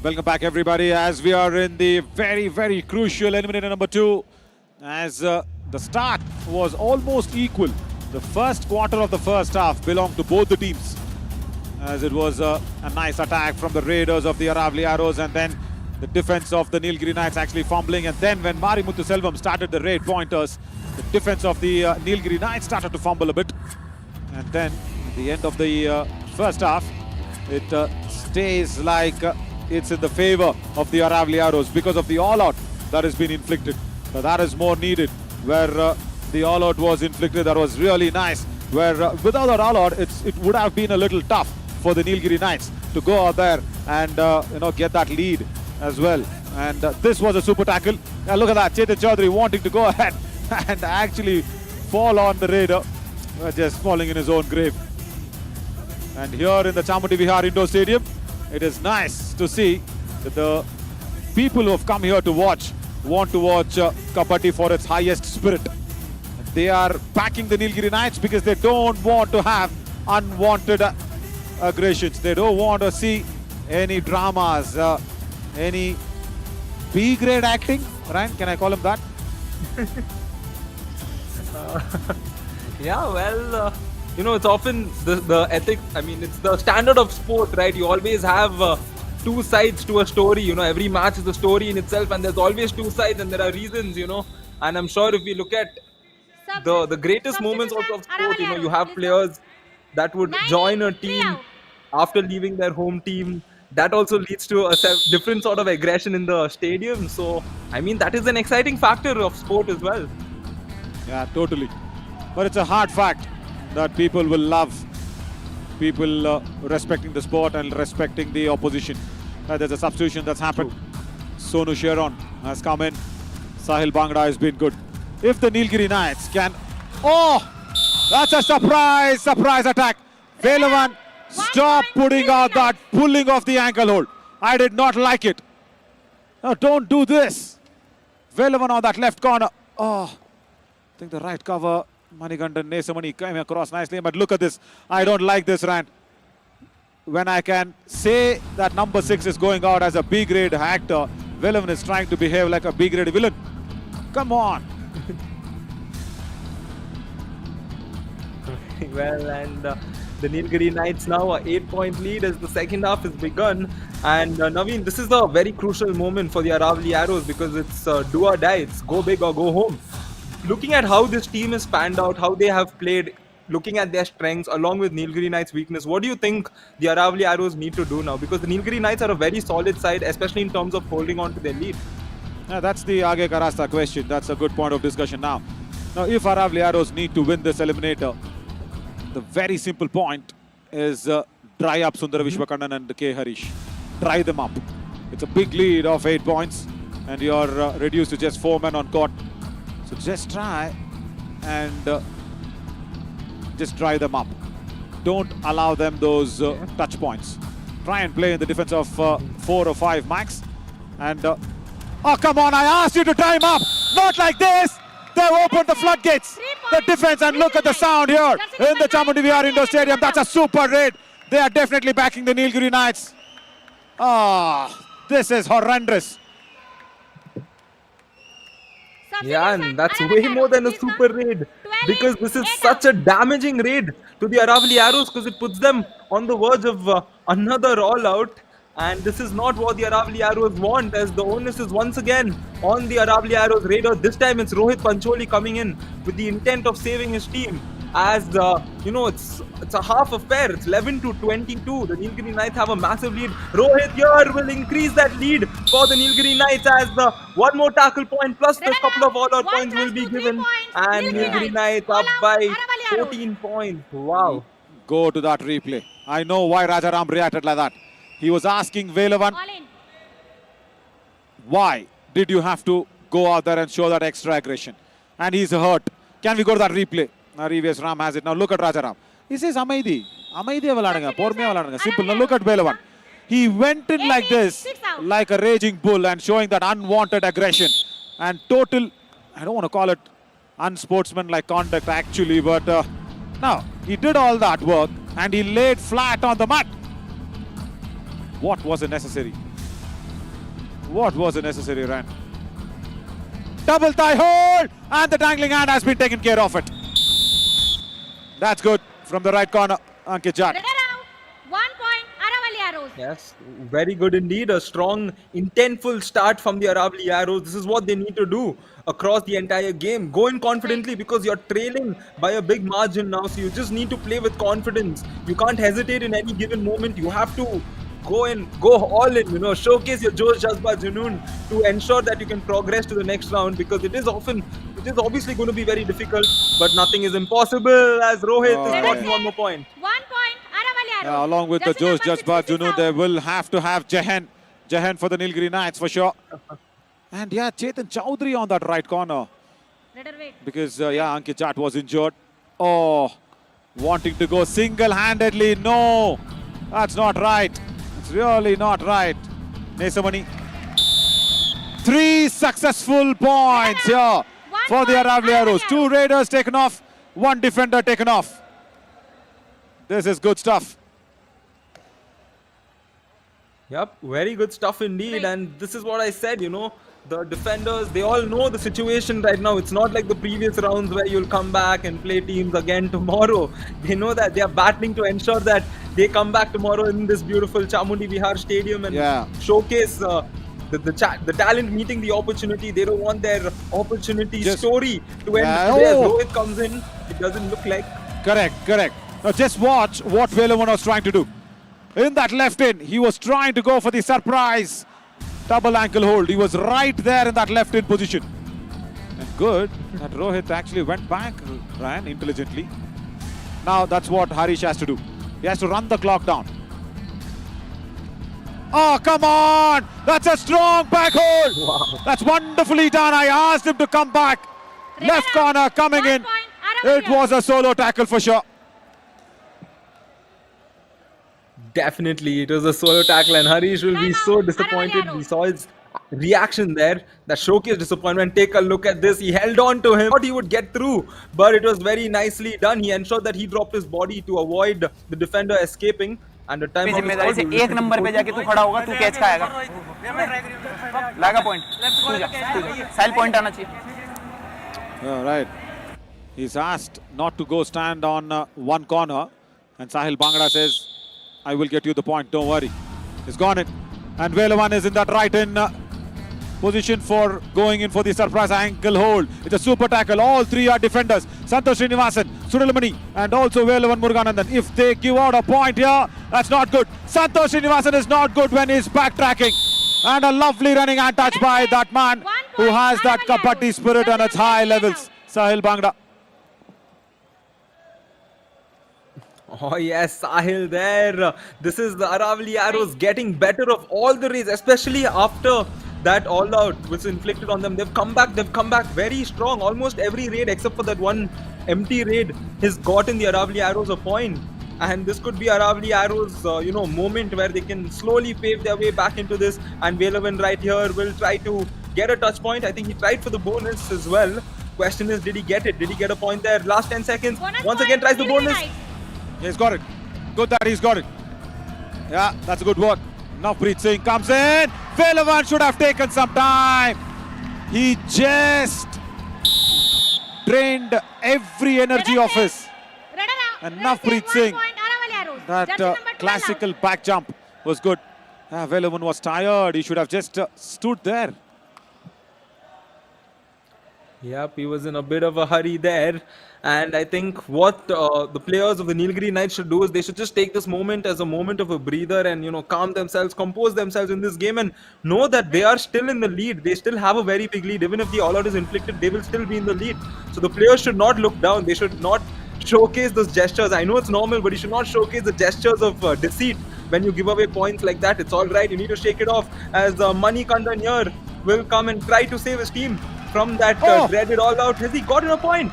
Welcome back, everybody, as we are in the very, very crucial eliminator number 2. As the start was almost equal. The first quarter of the first half belonged to both the teams, as it was a nice attack from the raiders of the Aravalli Arrows, and then the defense of the Nilgiri Knights actually fumbling. And then when Marimuthu Selvam started the raid pointers, the defense of the Nilgiri Knights started to fumble a bit. And then at the end of the first half, it stays like it's in the favor of the Aravalli Arrows because of the all-out that has been inflicted. But that is more needed, where the all-out was inflicted. That was really nice, where without that all-out, it would have been a little tough for the Nilgiri Knights to go out there and get that lead as well. And this was a super tackle. Look at that, Chetan Chaudhary wanting to go ahead and actually fall on the raider, just falling in his own grave. And here in the Chamundi Vihar Indoor Stadium, it is nice to see that the people who have come here to watch want to watch Kabaddi for its highest spirit. They are backing the Nilgiri Knights because they don't want to have unwanted aggressions. They don't want to see any dramas, any B-grade acting. Ryan, can I call him that? Yeah, well, it's often the ethic. I mean, it's the standard of sport, right? You always have 2 sides to a story. Every match is a story in itself, and there's always 2 sides, and there are reasons. And I'm sure if we look at the greatest moments also of sport, you have players that would join a team after leaving their home team. That also leads to a different sort of aggression in the stadium. So, I mean, that is an exciting factor of sport as well. Yeah, totally. But it's a hard fact that people will love people respecting the sport and respecting the opposition. There's a substitution that's happened. Sonu Sharon has come in. Sahil Bhangra has been good. If the Nilgiri Knights can... Oh! That's a surprise attack. Velavan, stop putting out that pulling off the ankle hold. I did not like it. No, don't do this. Velavan on that left corner. Oh, I think the right cover. Manigandan Nesamani came across nicely, but look at this. I don't like this, Rand. when I can say that number 6 is going out as a B-grade actor, Villain is trying to behave like a B-grade villain. Come on. Well, and the Nilgiri Knights now a 8-point lead as the second half has begun. And Naveen, this is a very crucial moment for the Aravalli Arrows because it's do or die. It's go big or go home. Looking at how this team has panned out, how they have played, looking at their strengths along with Nilgiri Knights' weakness, what do you think the Aravalli Arrows need to do now? Because the Nilgiri Knights are a very solid side, especially in terms of holding on to their lead. Yeah, that's the Aage Karasta question. That's a good point of discussion now. Now, if Aravalli Arrows need to win this eliminator, the very simple point is dry up Sundara Vishwakarnan and K. Harish. Dry them up. It's a big lead of 8 points and you're reduced to just 4 men on court. So just try and just dry them up. Don't allow them those touch points. Try and play in the defense of 4 or 5 max. And oh, come on, I asked you to time up. Not like this. They've opened the floodgates. The defense, and look at the sound here in the Chamundi Vihar Indoor Stadium. That's a super raid. They are definitely backing the Nilgiri Knights. Ah, this is horrendous. Yeah, and that's way more than a super raid because this is such a damaging raid to the Aravalli Arrows because it puts them on the verge of another all-out. And this is not what the Aravalli Arrows want, as the onus is once again on the Aravalli Arrows raider. This time it's Rohit Pancholi coming in with the intent of saving his team. As it's a half affair. It's 11-22. The Nilgiri Knights have a massive lead. Rohit here will increase that lead for the Nilgiri Knights as the one more tackle point plus the couple of all-out points will be given. And Nilgiri Knights up by 14 points. Wow. Go to that replay. I know why Rajaram reacted like that. He was asking Velavan, why did you have to go out there and show that extra aggression? And he's hurt. Can we go to that replay? Revius Ram has it. Now look at Rajaram. He says, Amaidi. Amaidi valadanga. Porme valadanga. Simple. Now look at Velavan. He went in like this, like a raging bull and showing that unwanted aggression. And total, I don't want to call it unsportsmanlike conduct actually, but now he did all that work and he laid flat on the mat. What was it necessary? What was it necessary, Ran? Double thigh hold! And the dangling hand has been taken care of it. That's good from the right corner, Ankit Jat. 1 point, Aravalli Arrows. Yes, very good indeed. A strong, intentful start from the Aravalli Arrows. This is what they need to do across the entire game. Go in confidently because you're trailing by a big margin now. So you just need to play with confidence. You can't hesitate in any given moment. You have to go all in, showcase your Josh Jazba Junoon to ensure that you can progress to the next round because it is obviously going to be very difficult, but nothing is impossible as Rohit is getting one more point. 1 point, Aravalli Arrows. Along with the Josh Jazba Junoon, they will have to have Jahan for the Nilgiri Knights for sure. And yeah, Chetan Chowdhury on that right corner because Ankit Jat was injured. Oh, wanting to go single-handedly. No, that's not right. It's really not right. Nesamani. 3 successful points here for the Aravalli Arrows. 2 raiders taken off, 1 defender taken off. This is good stuff. Yep, very good stuff indeed. And this is what I said, the defenders, they all know the situation right now. It's not like the previous rounds where you'll come back and play teams again tomorrow. They know that they are battling to ensure that they come back tomorrow in this beautiful Chamundi Vihar Stadium and showcase the talent meeting the opportunity. They don't want their opportunity story to end today. As Rohit comes in, it doesn't look like. Correct. Now just watch what Velavan was trying to do. In that left in, he was trying to go for the surprise double ankle hold. He was right there in that left in position. And good that Rohit actually went back, ran intelligently. Now that's what Harish has to do. He has to run the clock down. Oh, come on! That's a strong back hold! Wow. That's wonderfully done. I asked him to come back. Left corner coming in. It was a solo tackle for sure. Definitely, it was a solo tackle and Harish will be so disappointed. We saw his reaction there that showcased disappointment. Take a look at this. He held on to him. Thought he would get through, but it was very nicely done. He ensured that he dropped his body to avoid the defender escaping. and the time अपनी out is जिम्मेदारी से called, एक number पे जाके तू खड़ा होगा, तू कैच खाएगा, लागा पॉइंट, तू जा, साहिल पॉइंट आना चाहिए। All right. He's asked not to go stand on one corner, and Sahil Bhangra says, "I will get you the point. Don't worry." He's gone it, and Velavan is in that right in position for going in for the surprise ankle hold. It's a super tackle. All three are defenders. Santosh Srinivasan, Suralamani, and also Velavan Muruganandan. If they give out a point here, that's not good. Santosh Srinivasan is not good when he's backtracking. And a lovely running and touch by that man who has that kabaddi spirit on its high levels. Sahil Bhangra. Oh yes, Sahil there. This is the Aravalli Arrows getting better of all the raids, especially after that all-out was inflicted on them. They've come back very strong. Almost every raid except for that one empty raid has gotten the Aravalli Arrows a point. And this could be Aravalli Arrows, moment where they can slowly pave their way back into this. And Velavan right here will try to get a touch point. I think he tried for the bonus as well. Question is, did he get it? Did he get a point there? Last 10 seconds. Once again tries the bonus. He's got it. Good that he's got it. Yeah, that's a good work. Navpreet Singh comes in. Velavan should have taken some time. He just drained every energy of his. And Navpreet Singh, that classical back jump was good. Velavan was tired. He should have just stood there. Yep, he was in a bit of a hurry there. And I think what the players of the Nilgiri Knights should do is they should just take this moment as a moment of a breather and, calm themselves, compose themselves in this game and know that they are still in the lead. They still have a very big lead. Even if the all-out is inflicted, they will still be in the lead. So the players should not look down. They should not showcase those gestures. I know it's normal, but you should not showcase the gestures of deceit when you give away points like that. It's all right. You need to shake it off as Mani Kandan here will come and try to save his team from that dreaded all-out. Has he gotten a point?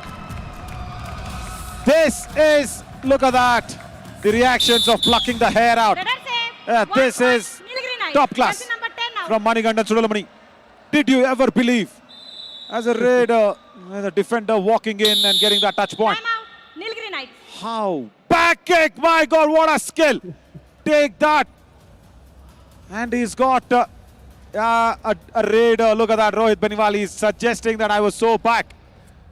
This is, look at that, the reactions of plucking the hair out. This is top class from Manigandan Suralamani. Did you ever believe, as a raider, as a defender walking in and getting that touch point? How? Back kick, my God, what a skill. Take that. And he's got a raider. Look at that, Rohit Beniwali is suggesting that I was so back.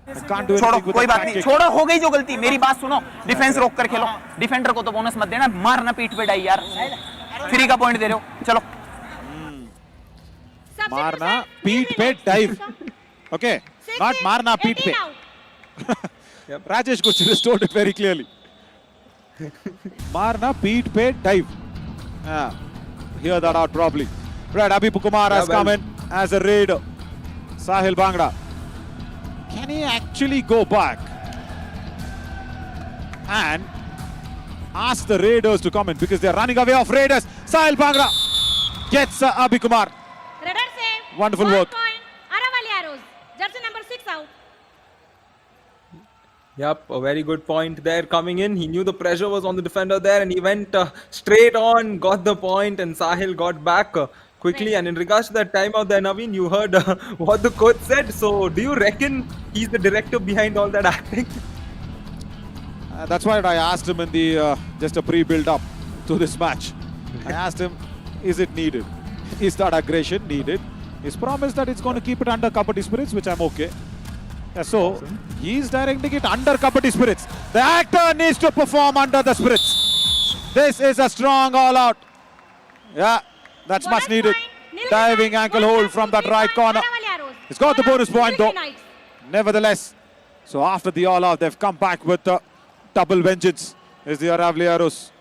छोड़ो, कोई बात नहीं, छोड़ो, हो गई जो गलती। मेरी बात सुनो, डिफेंस रोक कर खेलो, डिफेंडर को तो बोनस मत देना, मारना पीठ पे डाई यार, फ्री का पॉइंट दे रहे हो, चलो मारना पीठ पे डाइव, ओके, नॉट मारना पीठ पे। Rajesh Kuchar has told it very clearly. मारना पीठ पे dive, hear that out probably. Right, Abhi Kumar has come in as a raider. Sahil Bhangra, can he actually go back and ask the Raiders to come in because they're running away of Raiders? Sahil Bhangra gets Abhi Kumar. Wonderful work. Aravalli Arrows, jersey number 6 out. Yep, a very good point there coming in. He knew the pressure was on the defender there and he went straight on, got the point, and Sahil got back quickly. And in regards to that timeout there, Naveen, you heard what the coach said. So do you reckon he's the director behind all that acting? That's why I asked him in the just a pre-build up to this match. I asked him, is it needed? Is that aggression needed? He's promised that it's going to keep it under Kabaddi spirits, which I'm okay. So he's directing it under Kabaddi spirits. The actor needs to perform under the spirits. This is a strong all-out. Yeah, that's much needed. Diving ankle hold from that right corner. He's got the bonus point though. Nevertheless, so after the all-out, they've come back with the double vengeance. Is the Aravalli Arrows.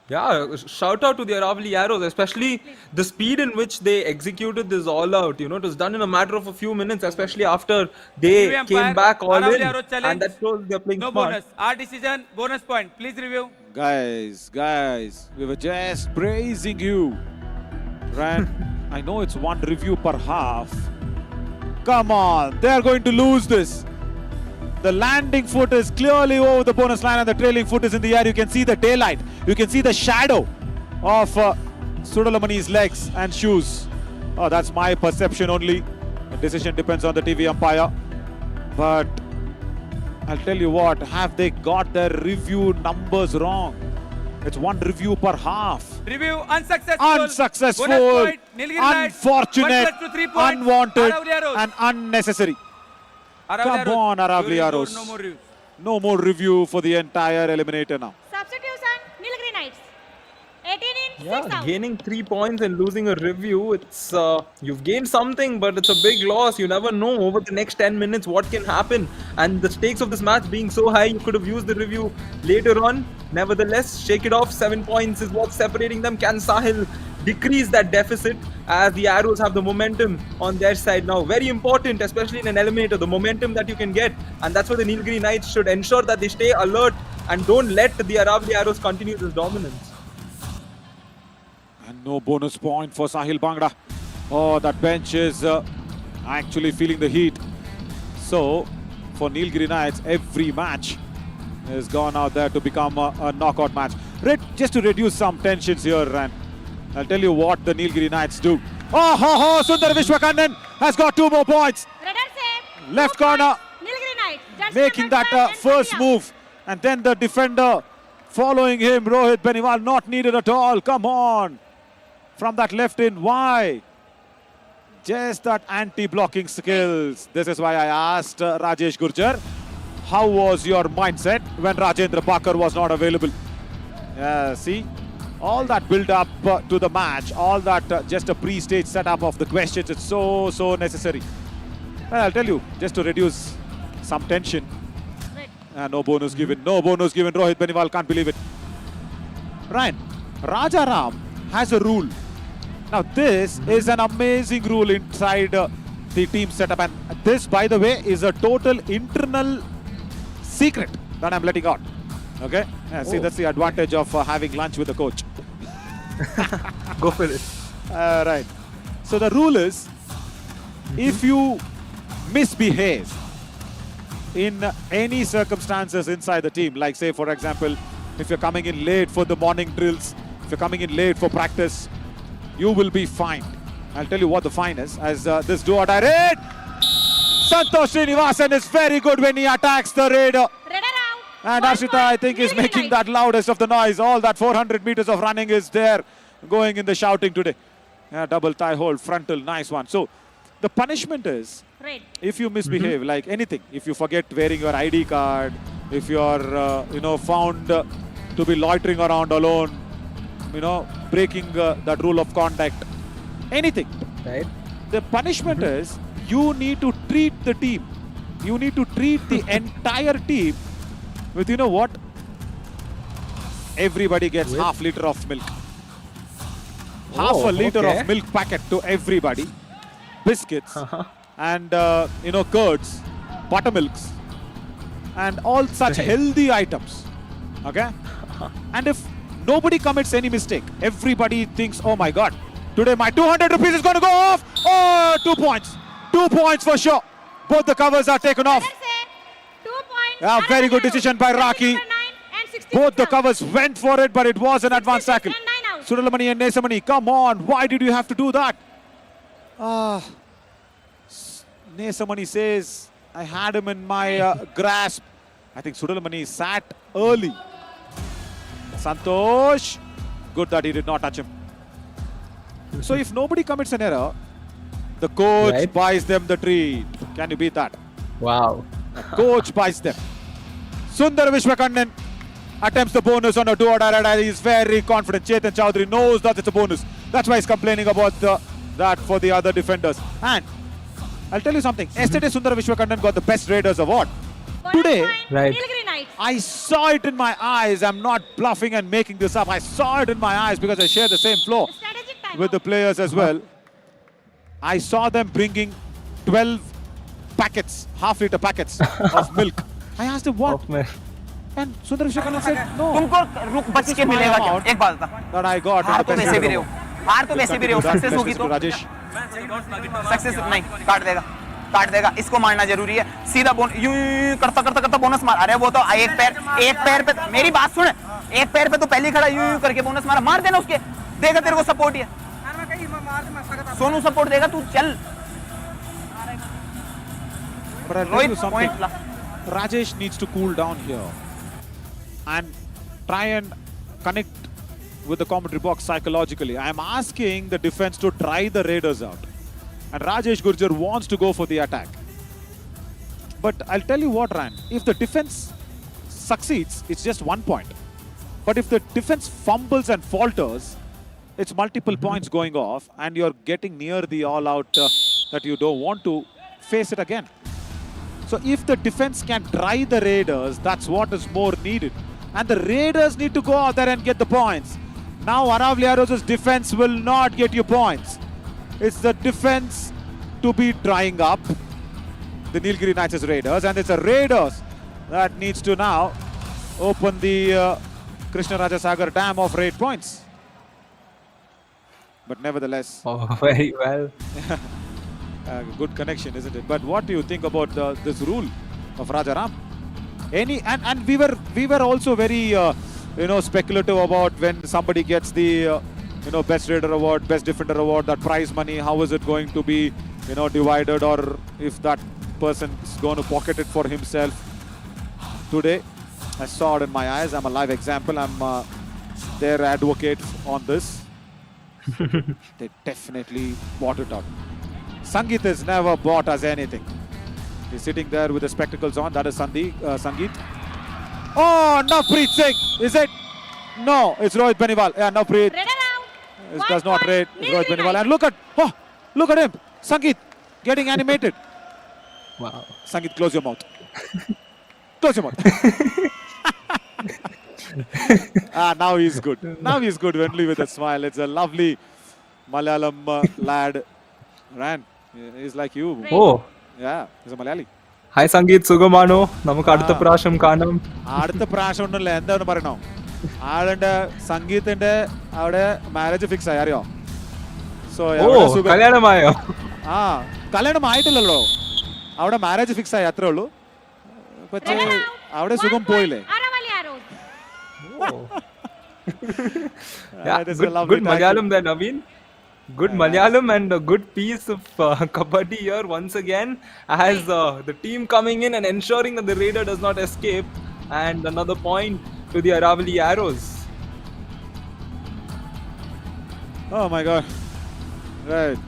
Yeah, shout out to the Aravalli Arrows, especially the speed in which they executed this all out. It was done in a matter of a few minutes, especially after they came back all in. And that shows they're playing no smart. bonus. Our decision, bonus point. Please review. Guys, we were just praising you. Right? I know it's one review per half. Come on, they're going to lose this. The landing foot is clearly over the bonus line and the trailing foot is in the air. You can see the daylight. You can see the shadow of Sudalamani's legs and shoes. Oh, that's my perception only. The decision depends on the TV umpire. But I'll tell you what, have they got their review numbers wrong? It's one review per half. Review unsuccessful. Unsuccessful, Bonus point, Nilgiri Knights. unfortunate, 1 + 3 points. unwanted, Aravalli Arrows. and unnecessary. Aravalli Come on, Aravalli Arrows. Arrows. No more reviews. No more review for the entire eliminator now. Substitution, Nilgiri Knights. 18 in, 6 Yeah, out. gaining 3 points and losing a review, it's you've gained something, but it's a big loss. You never know over the next 10 minutes what can happen. And the stakes of this match being so high, you could have used the review later on. Nevertheless, shake it off. 7 points is what's separating them. Can Sahil decrease that deficit as the Arrows have the momentum on their side now? Very important, especially in an eliminator, the momentum that you can get. And that's why the Nilgiri Knights should ensure that they stay alert and don't let the Aravalli Arrows continue this dominance. And no bonus point for Sahil Bhangra. Oh, that bench is actually feeling the heat. So, for Nilgiri Knights, every match has gone out there to become a knockout match. Just to reduce some tensions here, and I'll tell you what the Nilgiri Knights do. Oh, Sundar Vishwakannan has got 2 more points. Redder save. Left 2 corner, points, Nilgiri Knights. Jersey making number that 12 and first 20 out. move. And then the defender following him, Rohit Beniwal, not needed at all. Come on. From that left in, why? Just that anti-blocking skills. This is why I asked Rajesh Gurjar, how was your mindset when Rajendra Bakar was not available? See, all that build up to the match, all that just a pre-stage setup of the questions, it's so necessary. Well, I'll tell you, just to reduce some tension. No bonus given, no bonus given. Rohit Beniwal can't believe it. Ryan, Rajaram has a rule. Now this is an amazing rule inside the team setup, and this, by the way, is a total internal secret that I'm letting out. Okay? Yeah, see, that's the advantage of having lunch with the coach. Go for it. Right. So the rule is, if you misbehave in any circumstances inside the team, like say, for example, if you're coming in late for the morning drills, if you're coming in late for practice, you will be fined. I'll tell you what the fine is, as this do-or-die raid. Santosh Srinivasan is very good when he attacks the raider. Redder out. And 1 Arshita, I point, think, is Nilgiri making Knights. that loudest of the noise. All that 400 meters of running is there, going in the shouting today. Yeah, double tie hold, frontal, nice one. So, the punishment is, Red. if you misbehave, like anything, if you forget wearing your ID card, if you're, found to be loitering around alone, breaking that rule of conduct, anything. Right. The punishment is, you need to treat the team. You need to treat the entire team with, what? Everybody gets half liter of milk. Half a liter of milk packet to everybody. Biscuits and, curds, buttermilks, and all such healthy items. Okay? And if nobody commits any mistake, everybody thinks, oh my God, today my 200 rupees is going to go off. Oh, 2 points. 2 points for sure. Both the covers are taken off. Redder save. 2 points. Yeah, very good Aravalli decision by Jersey Raki. number 9 and 66 Both the out. covers went for it, but it was an advanced 66 tackle. and 9 out. Sudalamani and Nesamani, come on. Why did you have to do that? Nesamani says, I had him in my grasp. I think Sudalamani sat early. Santosh, good that he did not touch him. So if nobody commits an error, the coach buys them the treat. Can you beat that? Wow. The coach buys them. Sundar Vishwakannan attempts the bonus on a do-or-die. He is very confident. Chetan Chaudhary knows that it's a bonus. That's why he's complaining about that for the other defenders. And I'll tell you something. Yesterday, Sundar Vishwakannan got the Best Raiders award. Bonus Today, point, Right. Nilgiri Knights. I saw it in my eyes. I'm not bluffing and making this up. I saw it in my eyes because I share the same floor Strategic time with the players as well. I saw them bringing 12 packets, half-liter packets of milk. I asked him what? And Sundar Vishwakannan said, no. तुमको रुक बच के मिलेगा क्या? एक बात बता. That I got in हार the तो Best वैसे भी Raider रहे हो. award. हार तो वैसे भी रहे हो. सक्सेस होगी तो. Rajesh. सक्सेस नहीं काट देगा इसको मारना जरूरी है सीधा यूं करता बोनस मार अरे वो तो एक पैर पे मेरी बात सुन एक पैर पे तो पहले ही खड़ा यूं करके बोनस मार देना उसके देगा तेरे को सपोर्ट ही है सोनू सपोर्ट देगा तू चल But I'll tell you Rohit something. Point Rajesh needs to cool down here and try and connect with the commentary box psychologically. I am asking the defense to try the Raiders out. And Rajesh Gurjar wants to go for the attack. But I'll tell you what, Rand, if the defense succeeds, it's just 1 point. But if the defense fumbles and falters, it's multiple points going off and you're getting near the all-out that you don't want to face it again. So if the defense can try the Raiders, that's what is more needed. And the Raiders need to go out there and get the points. Now Aravalli Arrows' defense will not get you points. It's the defense to be trying up the Nilgiri Knights' Raiders, and it's the Raiders that needs to now open the Krishna Rajasagar Dam of raid points. But nevertheless, Oh, very well. good connection, isn't it? But what do you think about this rule of Rajaram? And we were also very speculative about when somebody gets the best raider award, best defender award, that prize money. How is it going to be divided, or if that person is going to pocket it for himself? Today, I saw it in my eyes. I'm a live example. I'm their advocate on this. They definitely bought it out. Sangeet has never bought us anything. He's sitting there with the spectacles on. That is Sangeet. Oh, Navpreet Singh. Is it? No, it's Rohit Beniwal. Yeah, Navpreet. Red around. It does not rate. It's Rohit Beniwal. And look at him. Sangeet getting animated. Wow. Sangeet, close your mouth. Close your mouth. Now he's good. Now he's good, only with a smile. It's a lovely Malayalam lad. Ran. He's like you. Oh. Yeah, he's a Malayali. Hi Sangeet Sugamano. നമുക്ക് അടുത്ത പ്രാവശ്യം കാണാം. അടുത്ത പ്രാവശ്യം ഉണ്ടല്ലോ എന്താന്ന് പറയണോ? ആളുടെ സംഗീതത്തിന്റെ അവിടെ മാരേജ് ഫിക്സ് ആയി അറിയോ? സോ കല്യാണമായോ? കല്യാണം ആയിട്ടില്ലല്ലോ. അവിടെ മാരേജ് ഫിക്സ് ആയി അത്രേ ഉള്ളൂ. പക്ഷേ അവിടെ സുഖം പോയില്ലേ? Aravalli Arrows. Good Malayalam there, Naveen. Good Malayalam and a good piece of kabaddi here once again, as the team coming in and ensuring that the raider does not escape, and another point to the Aravalli Arrows. Oh my God. Right.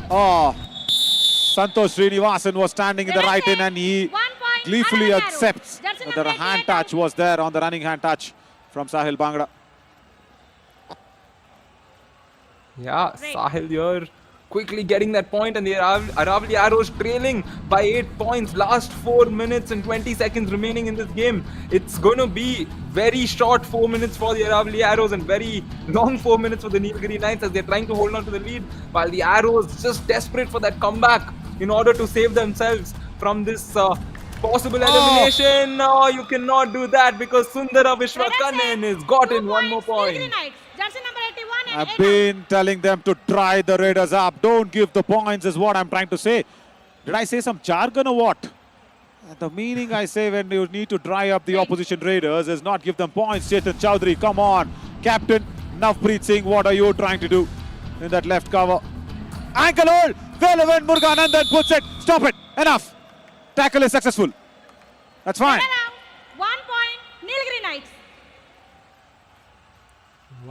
Oh, Santosh Srinivasan was standing in the right in and he 1 point. gleefully Aravalli accepts Arrows. Jersey that number the hand 88 touch was there on the running hand touch from Sahil Bhangra. Yeah, Great. Sahil here quickly getting that point, and the Aravalli Arrows trailing by 8 points. Last 4 minutes and 20 seconds remaining in this game. It's going to be very short 4 minutes for the Aravalli Arrows and very long 4 minutes for the Nilgiri Knights as they're trying to hold on to the lead, while the Arrows just desperate for that comeback in order to save themselves from this possible elimination. No, you cannot do that because Sundara Vishwakanan has gotten 1 more point. Nilgiri Knights. Jersey number 81 and I've been telling them to try the Raiders up. Don't give the points is what I'm trying to say. Did I say some jargon or what? The meaning I say when you need to dry up the opposition Raiders is not give them points. Chetan Chowdhury, come on. Captain Navpreet Singh, what are you trying to do in that left cover? Ankle hold. Velavan Muruganandan puts it. Stop it. Enough. Tackle is successful. That's fine. Red around. 1 point. Nilgiri Knights.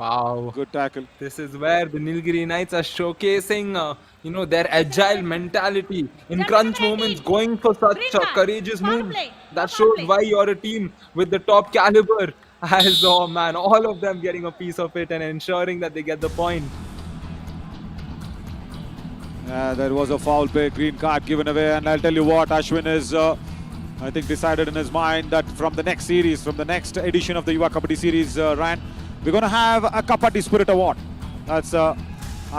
Wow. Good tackle. This is where the Nilgiri Knights are showcasing, their agile mentality in Jersey crunch number moments, 18. going for such Green card. courageous Foul moves. play. That Foul shows play. why you're a team with the top caliber. As oh man, all of them getting a piece of it and ensuring that they get the point. There was a foul play, green card given away, and I'll tell you what, Ashwin is, I think, decided in his mind that from the next series, from the next edition of the Yuva Kabaddi series, we're going to have a Kabaddi Spirit Award. That's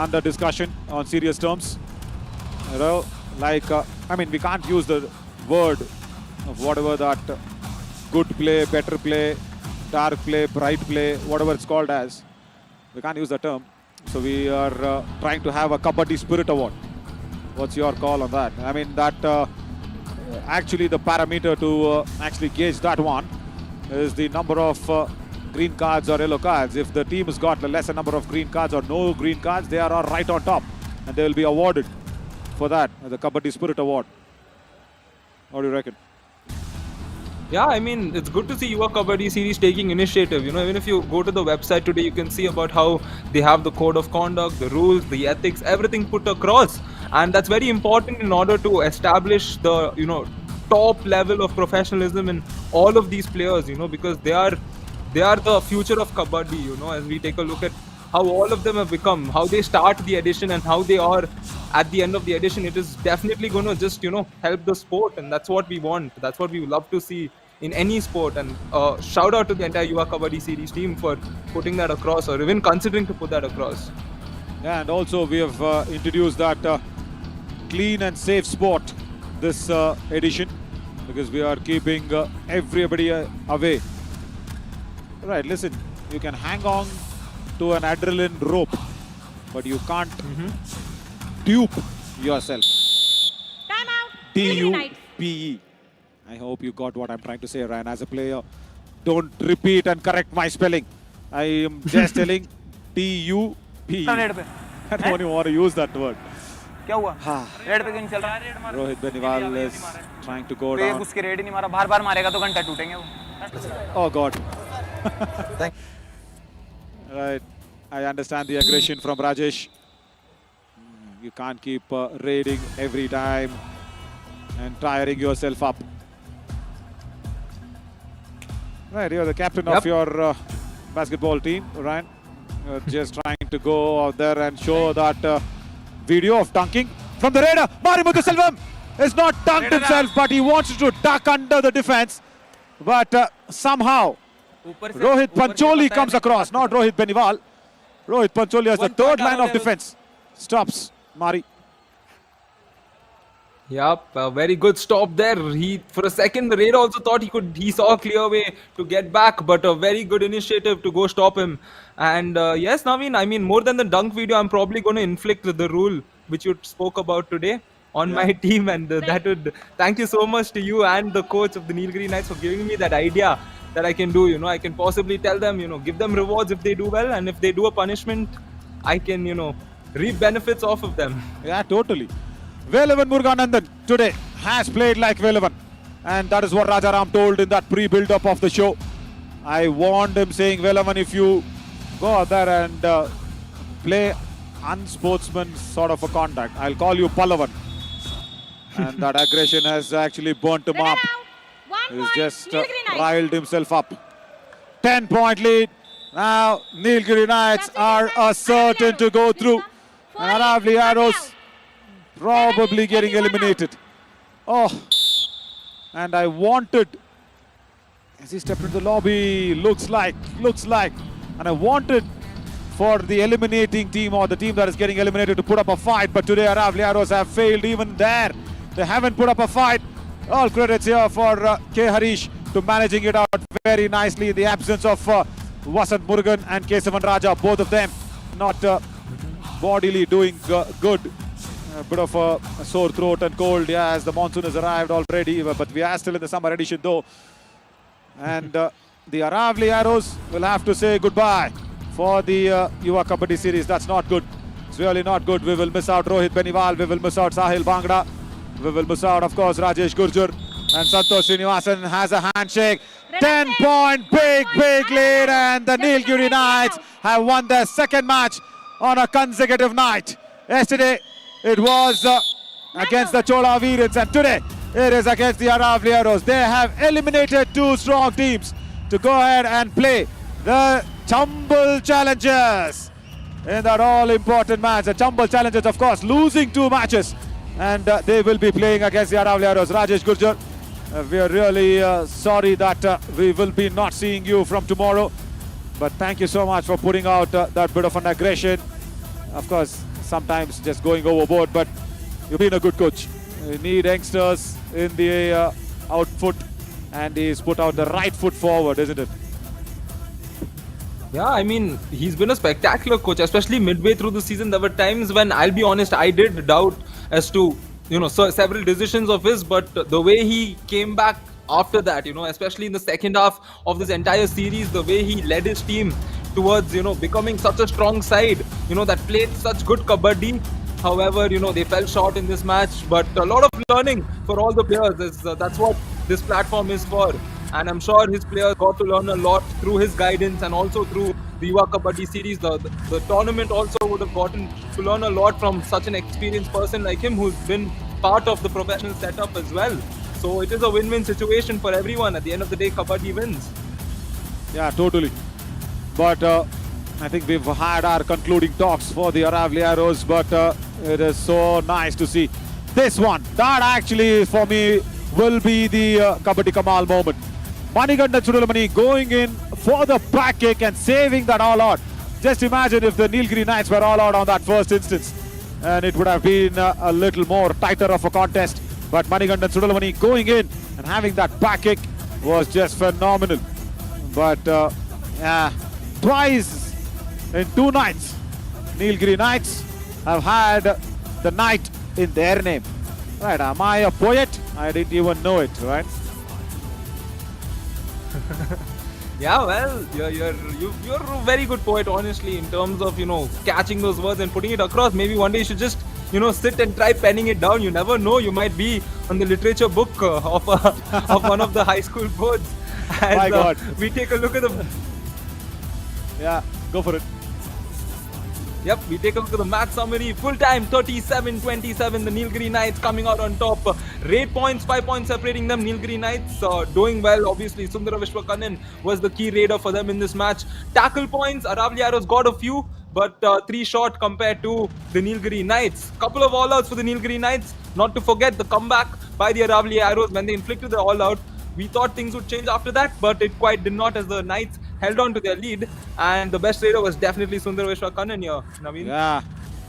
under discussion on serious terms. We can't use the word of whatever that good play, better play, dark play, bright play, whatever it's called as. We can't use the term. So we are trying to have a Kabaddi Spirit Award. What's your call on that? I mean, that actually the parameter to actually gauge that one is the number of green cards or yellow cards. If the team has got a lesser number of green cards or no green cards, they are right on top and they will be awarded for that, the Kabaddi Spirit Award. What do you reckon? Yeah, I mean, it's good to see Yuva Kabaddi series taking initiative. You know, even if you go to the website today, you can see about how they have the code of conduct, the rules, the ethics, everything put across. And that's very important in order to establish the, top level of professionalism in all of these players, because they are the future of Kabaddi, as we take a look at how all of them have become, how they start the edition and how they are at the end of the edition. It is definitely going to just, help the sport, and that's what we want. That's what we would love to see in any sport. And shout out to the entire Yuva Kabaddi series team for putting that across, or even considering to put that across. Yeah, and also we have introduced that clean and safe sport this edition, because we are keeping everybody away. Right, listen, you can hang on to an adrenaline rope, but you can't dupe yourself. Time out. Nilgiri Knights. DUPE. I hope you got what I'm trying to say, Ryan. As a player, don't repeat and correct my spelling. I am just telling DUPE. Red पे I don't even want to use that word. क्या हुआ? Red पे क्यों नहीं चल रहा? Rohit Beniwal is trying to go तो ये down. उसके रेड ही नहीं मारा, बार-बार मारेगा तो घंटा टूटेंगे वो. Oh God. Thank Right. I understand the aggression from Rajesh. You can't keep raiding every time and tiring yourself up. Right, you're the captain of your basketball team, Ryan. You're just trying to go out there and show that video of dunking from the raider. Marimuthu Selvam is not dunked himself, but he wants to duck under the defense. But somehow Rohit Pancholi comes across, not Rohit Beniwal. Rohit Pancholi has the third line of defense. Stops Mari. Yep, a very good stop there. For a second, the Raider also thought he saw a clear way to get back, but a very good initiative to go stop him. And yes, Naveen, I mean, more than the dunk video, I'm probably going to inflict the rule which you spoke about today on my team, and that would thank you so much to you and the coach of the Nilgiri Knights for giving me that idea that I can do. I can possibly tell them, give them rewards if they do well, and if they do a punishment, I can, reap benefits off of them. Yeah, totally. Velavan Muruganandan today has played like Velavan, and that is what Rajaram told in that pre-build-up of the show. I warned him saying, Velavan, if you go out there and play unsportsman sort of a conduct, I'll call you Palavan. And that aggression has actually burnt him up. He's just riled himself up. 10-point lead. Now Nilgiri Knights are certain to go through. And Aravalli Arrows probably getting eliminated. Oh, and I wanted, as he stepped into the lobby, looks like, and I wanted for the eliminating team, or the team that is getting eliminated, to put up a fight, but today Aravalli Arrows have failed even there. They haven't put up a fight. All credits here for K. Harish to managing it out very nicely in the absence of Vasant Murugan and Kesavan Raja, both of them not bodily doing good. A bit of a sore throat and cold, yeah, as the monsoon has arrived already, but we are still in the summer edition though. And the Aravalli Arrows will have to say goodbye for the Yuva Kabaddi series. That's not good. It's really not good. We will miss out Rohit Beniwal, we will miss out Sahil Bhangra, we will miss out, of course, Rajesh Gurjar, and Santosh Srinivasan has a handshake. 10-point big lead, and the Nilgiri Knights have won their second match on a consecutive night. Yesterday it was against the Chola Veerans, and today it is against the Aravalli Arrows. They have eliminated two strong teams to go ahead and play the Chambal Challengers in that all-important match. The Chambal Challengers, of course, losing two matches, and they will be playing against the Aravalli Arrows. Rajesh Gurjar, we are really sorry that we will be not seeing you from tomorrow, but thank you so much for putting out that bit of an aggression. Of course, sometimes just going overboard, but you've been a good coach. You need youngsters in the outfoot, and he's put out the right foot forward, isn't it? Yeah, I mean, he's been a spectacular coach, especially midway through the season. There were times when, I'll be honest, I did doubt as to, several decisions of his, but the way he came back after that, especially in the second half of this entire series, the way he led his team towards, becoming such a strong side, that played such good kabaddi. However, they fell short in this match, but a lot of learning for all the players. That's what this platform is for. And I'm sure his players got to learn a lot through his guidance and also through the Yuva Kabaddi series. The tournament also would have gotten to learn a lot from such an experienced person like him who's been part of the professional setup as well. So it is a win-win situation for everyone. At the end of the day, Kabaddi wins. Yeah, totally. But I think we've had our concluding talks for the Aravalli Arrows, but it is so nice to see this one. That actually, for me, will be the Kabaddi Kamal moment. Manigandan Sudalamani going in for the back kick and saving that all out. Just imagine if the Nilgiri Knights were all out on that first instance, and it would have been a little more tighter of a contest. But Manigandan Sudalamani going in and having that back kick was just phenomenal. But twice in 2 nights, Nilgiri Knights have had the night in their name. Right, am I a poet? I didn't even know it, right? Yeah, well, you're a very good poet, honestly, in terms of catching those words and putting it across. Maybe one day you should just sit and try penning it down. You never know, you might be on the literature book of of one of the high school boards. As, My God. We take a look at the. Yeah, go for it. Yep, we take a look at the match summary. Full time 37-27. The Nilgiri Knights coming out on top. Rate points, 5 points separating them. Nilgiri Knights doing well. Obviously, Sundara Vishwakannan was the key raider for them in this match. Tackle points, Aravalli Arrows got a few, but 3 short compared to the Nilgiri Knights. Couple of all outs for the Nilgiri Knights. Not to forget the comeback by the Aravalli Arrows when they inflicted the all out. We thought things would change after that, but it quite did not, as the Knights held on to their lead. And the best raider was definitely Sundar Vishwakannan here, Naveen. Yeah,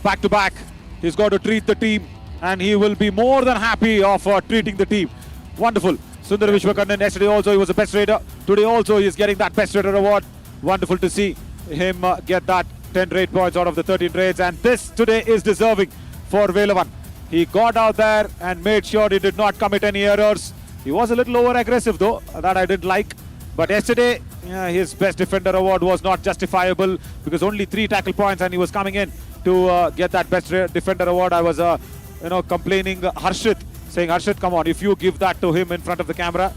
back to back. He's got to treat the team, and he will be more than happy of treating the team. Wonderful. Sundar Vishwakannan, yesterday also he was the best raider. Today also he is getting that best raider award. Wonderful to see him get that 10 rate points out of the 13 raids. And this today is deserving for Velavan. He got out there and made sure he did not commit any errors. He was a little over-aggressive though, that I didn't like. But yesterday, his best defender award was not justifiable because only 3 tackle points and he was coming in to get that best defender award. I was, complaining Harshit, saying, Harshit, come on, if you give that to him in front of the camera,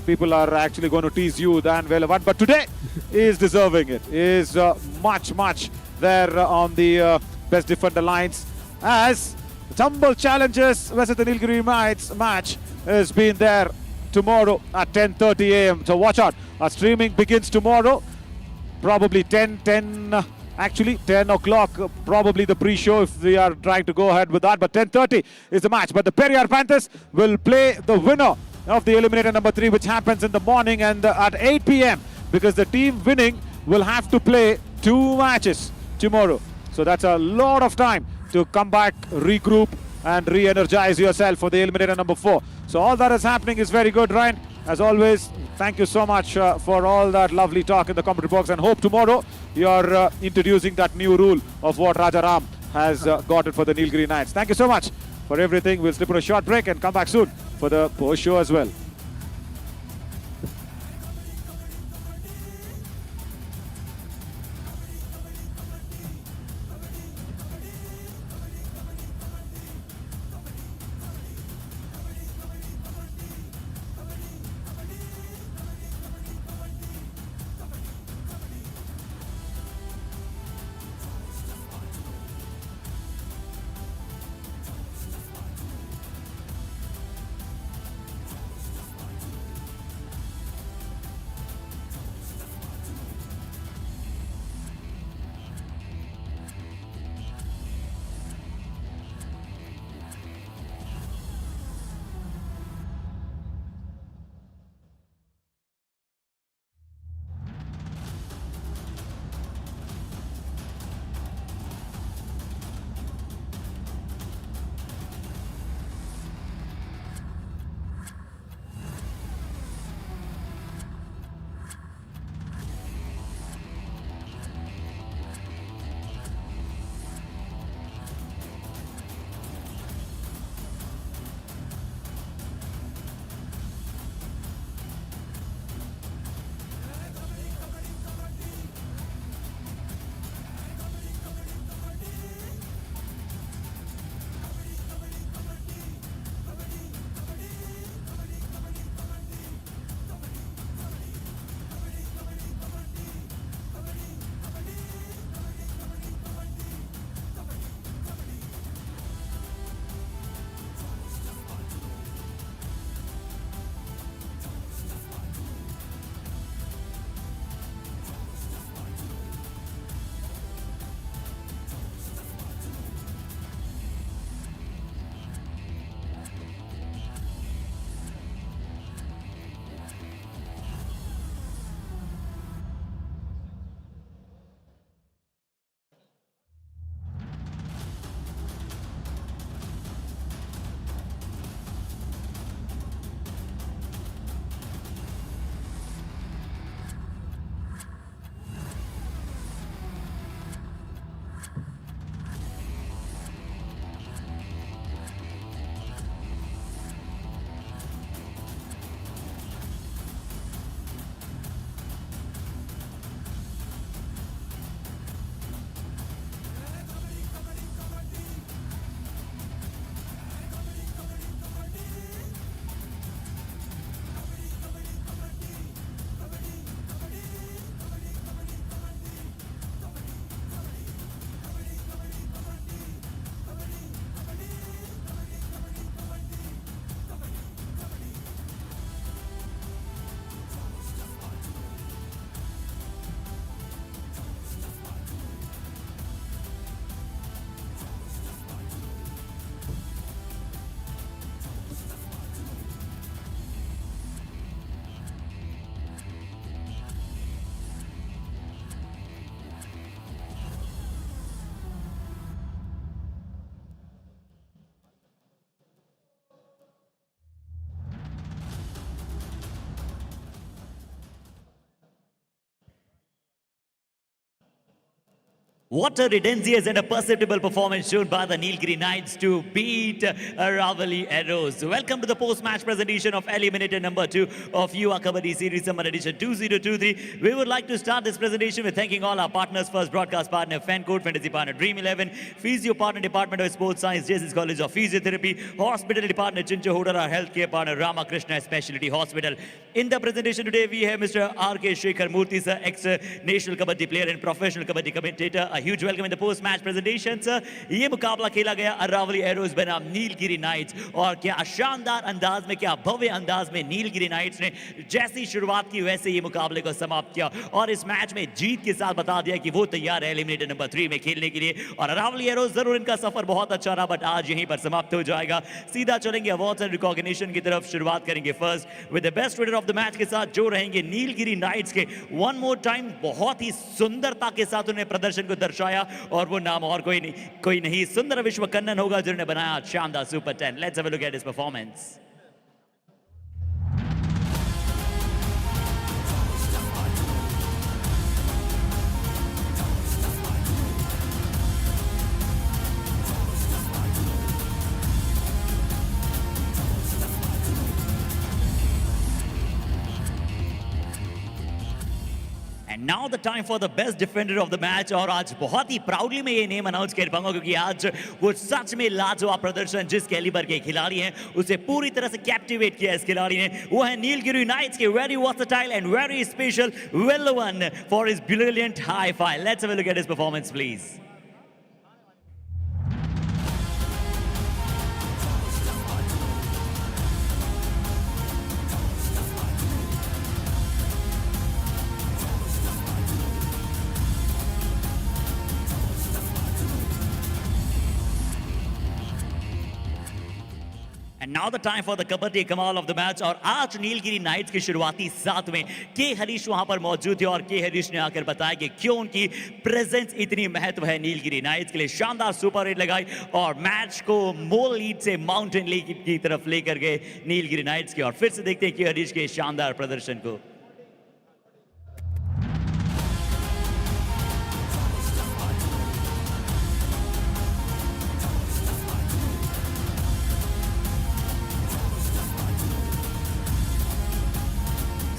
people are actually going to tease you than Velavan. But today, he is deserving it. He is much there on the best defender lines. As Tumble Challenges versus the Nilgiri Knights match has been there tomorrow at 10:30 a.m. So watch out. Our streaming begins tomorrow, probably 10 o'clock, probably the pre-show if we are trying to go ahead with that. But 10:30 is the match. But the Periyar Panthers will play the winner of the eliminator number 3, which happens in the morning and at 8 p.m. because the team winning will have to play 2 matches tomorrow. So that's a lot of time to come back, regroup, and re-energize yourself for the eliminator number 4. So all that is happening is very good, Ryan. As always, thank you so much for all that lovely talk in the commentary box, and hope tomorrow you're introducing that new rule of what Raja Ram has got it for the Nilgiri Knights. Thank you so much for everything. We'll slip on a short break and come back soon for the post show as well. What a redundancy and a perceptible performance shown by the Nilgiri Knights to beat Aravalli Arrows. Welcome to the post-match presentation of eliminator number 2 of UA Kabaddi Series Summer Edition 2023. We would like to start this presentation with thanking all our partners. First, broadcast partner Fan Code, fantasy partner Dream 11, physio partner Department of Sports Science, Jesus College of Physiotherapy, hospitality partner Chincho Hodar, our healthcare partner Ramakrishna Specialty Hospital. In the presentation today, we have Mr. R.K. Shekhar Murthy, sir, ex-national Kabaddi player and professional Kabaddi commentator. A huge welcome in the post-match presentation, sir. ये मुकाबला खेला गया Aravalli arrows बनाम Nilgiri nights और क्या शानदार अंदाज में, क्या भव्य अंदाज में नीलगिरी नाइट्स ने जैसी शुरुआत की वैसे ये मुकाबले को समाप्त किया और इस मैच में जीत के साथ बता दिया कि वो तैयार है एलिमिनेटर नंबर 3 में खेलने के लिए। और अरावली एरोज जरूर इनका सफर बहुत अच्छा रहा, बट आज यहीं पर समाप्त हो जाएगा। सीधा चलेंगे अवार्ड्स एंड रिकॉग्निशन की तरफ। शुरुआत करेंगे first with the best raider of the match के साथ, जो रहेंगे नीलगिरी नाइट्स के। वन मोर टाइम, बहुत ही सुंदरता के साथ उन्हें प्रदर्शन को दर्शाया और वो नाम और कोई नहीं सुंदर विश्वकन्नन होगा जिन्होंने बनाया शानदार super 10। Let's have a look at his performance. And now the time for the best defender of the match। और आज बहुत ही प्राउडली मैं ये नेम अनाउंस कर पाऊंगा क्योंकि आज वो सच में लाजवाब प्रदर्शन जिस कैलिबर के खिलाड़ी हैं उसे पूरी तरह से कैप्टिवेट किया इस खिलाड़ी ने। वो है नीलगिरी नाइट्स के very versatile and very special well one for his brilliant hi fi. Let's have a look at his performance please. And now the time for the Kabaddi Kamal of the match। और आज Nilgiri nights के शुरुआती 7 में के हरीश वहां पर मौजूद थे और के हरीश ने आकर बताया कि क्यों उनकी प्रेजेंस इतनी महत्व है नीलगिरी नाइट्स के लिए। शानदार सुपर हिट लगाई और मैच को मोल लीड से माउंटेन लीग की तरफ लेकर गए नीलगिरी नाइट्स के। और फिर से देखते हैं के हरीश के शानदार प्रदर्शन को।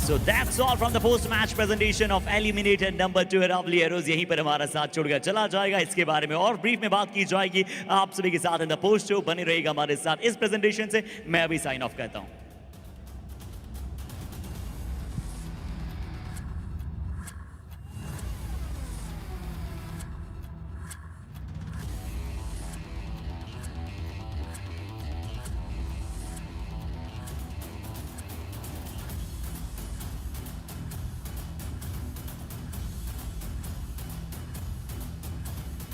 So that's all from the post-match presentation of eliminator number 2 Aravalli Arrows। यहीं पर हमारा साथ छोड़ गया चला जाएगा। इसके बारे में और ब्रीफ में बात की जाएगी आप सभी के साथ इन द पोस्ट शो। बने रहेगा हमारे साथ इस प्रेजेंटेशन से। मैं अभी साइन ऑफ करता हूं।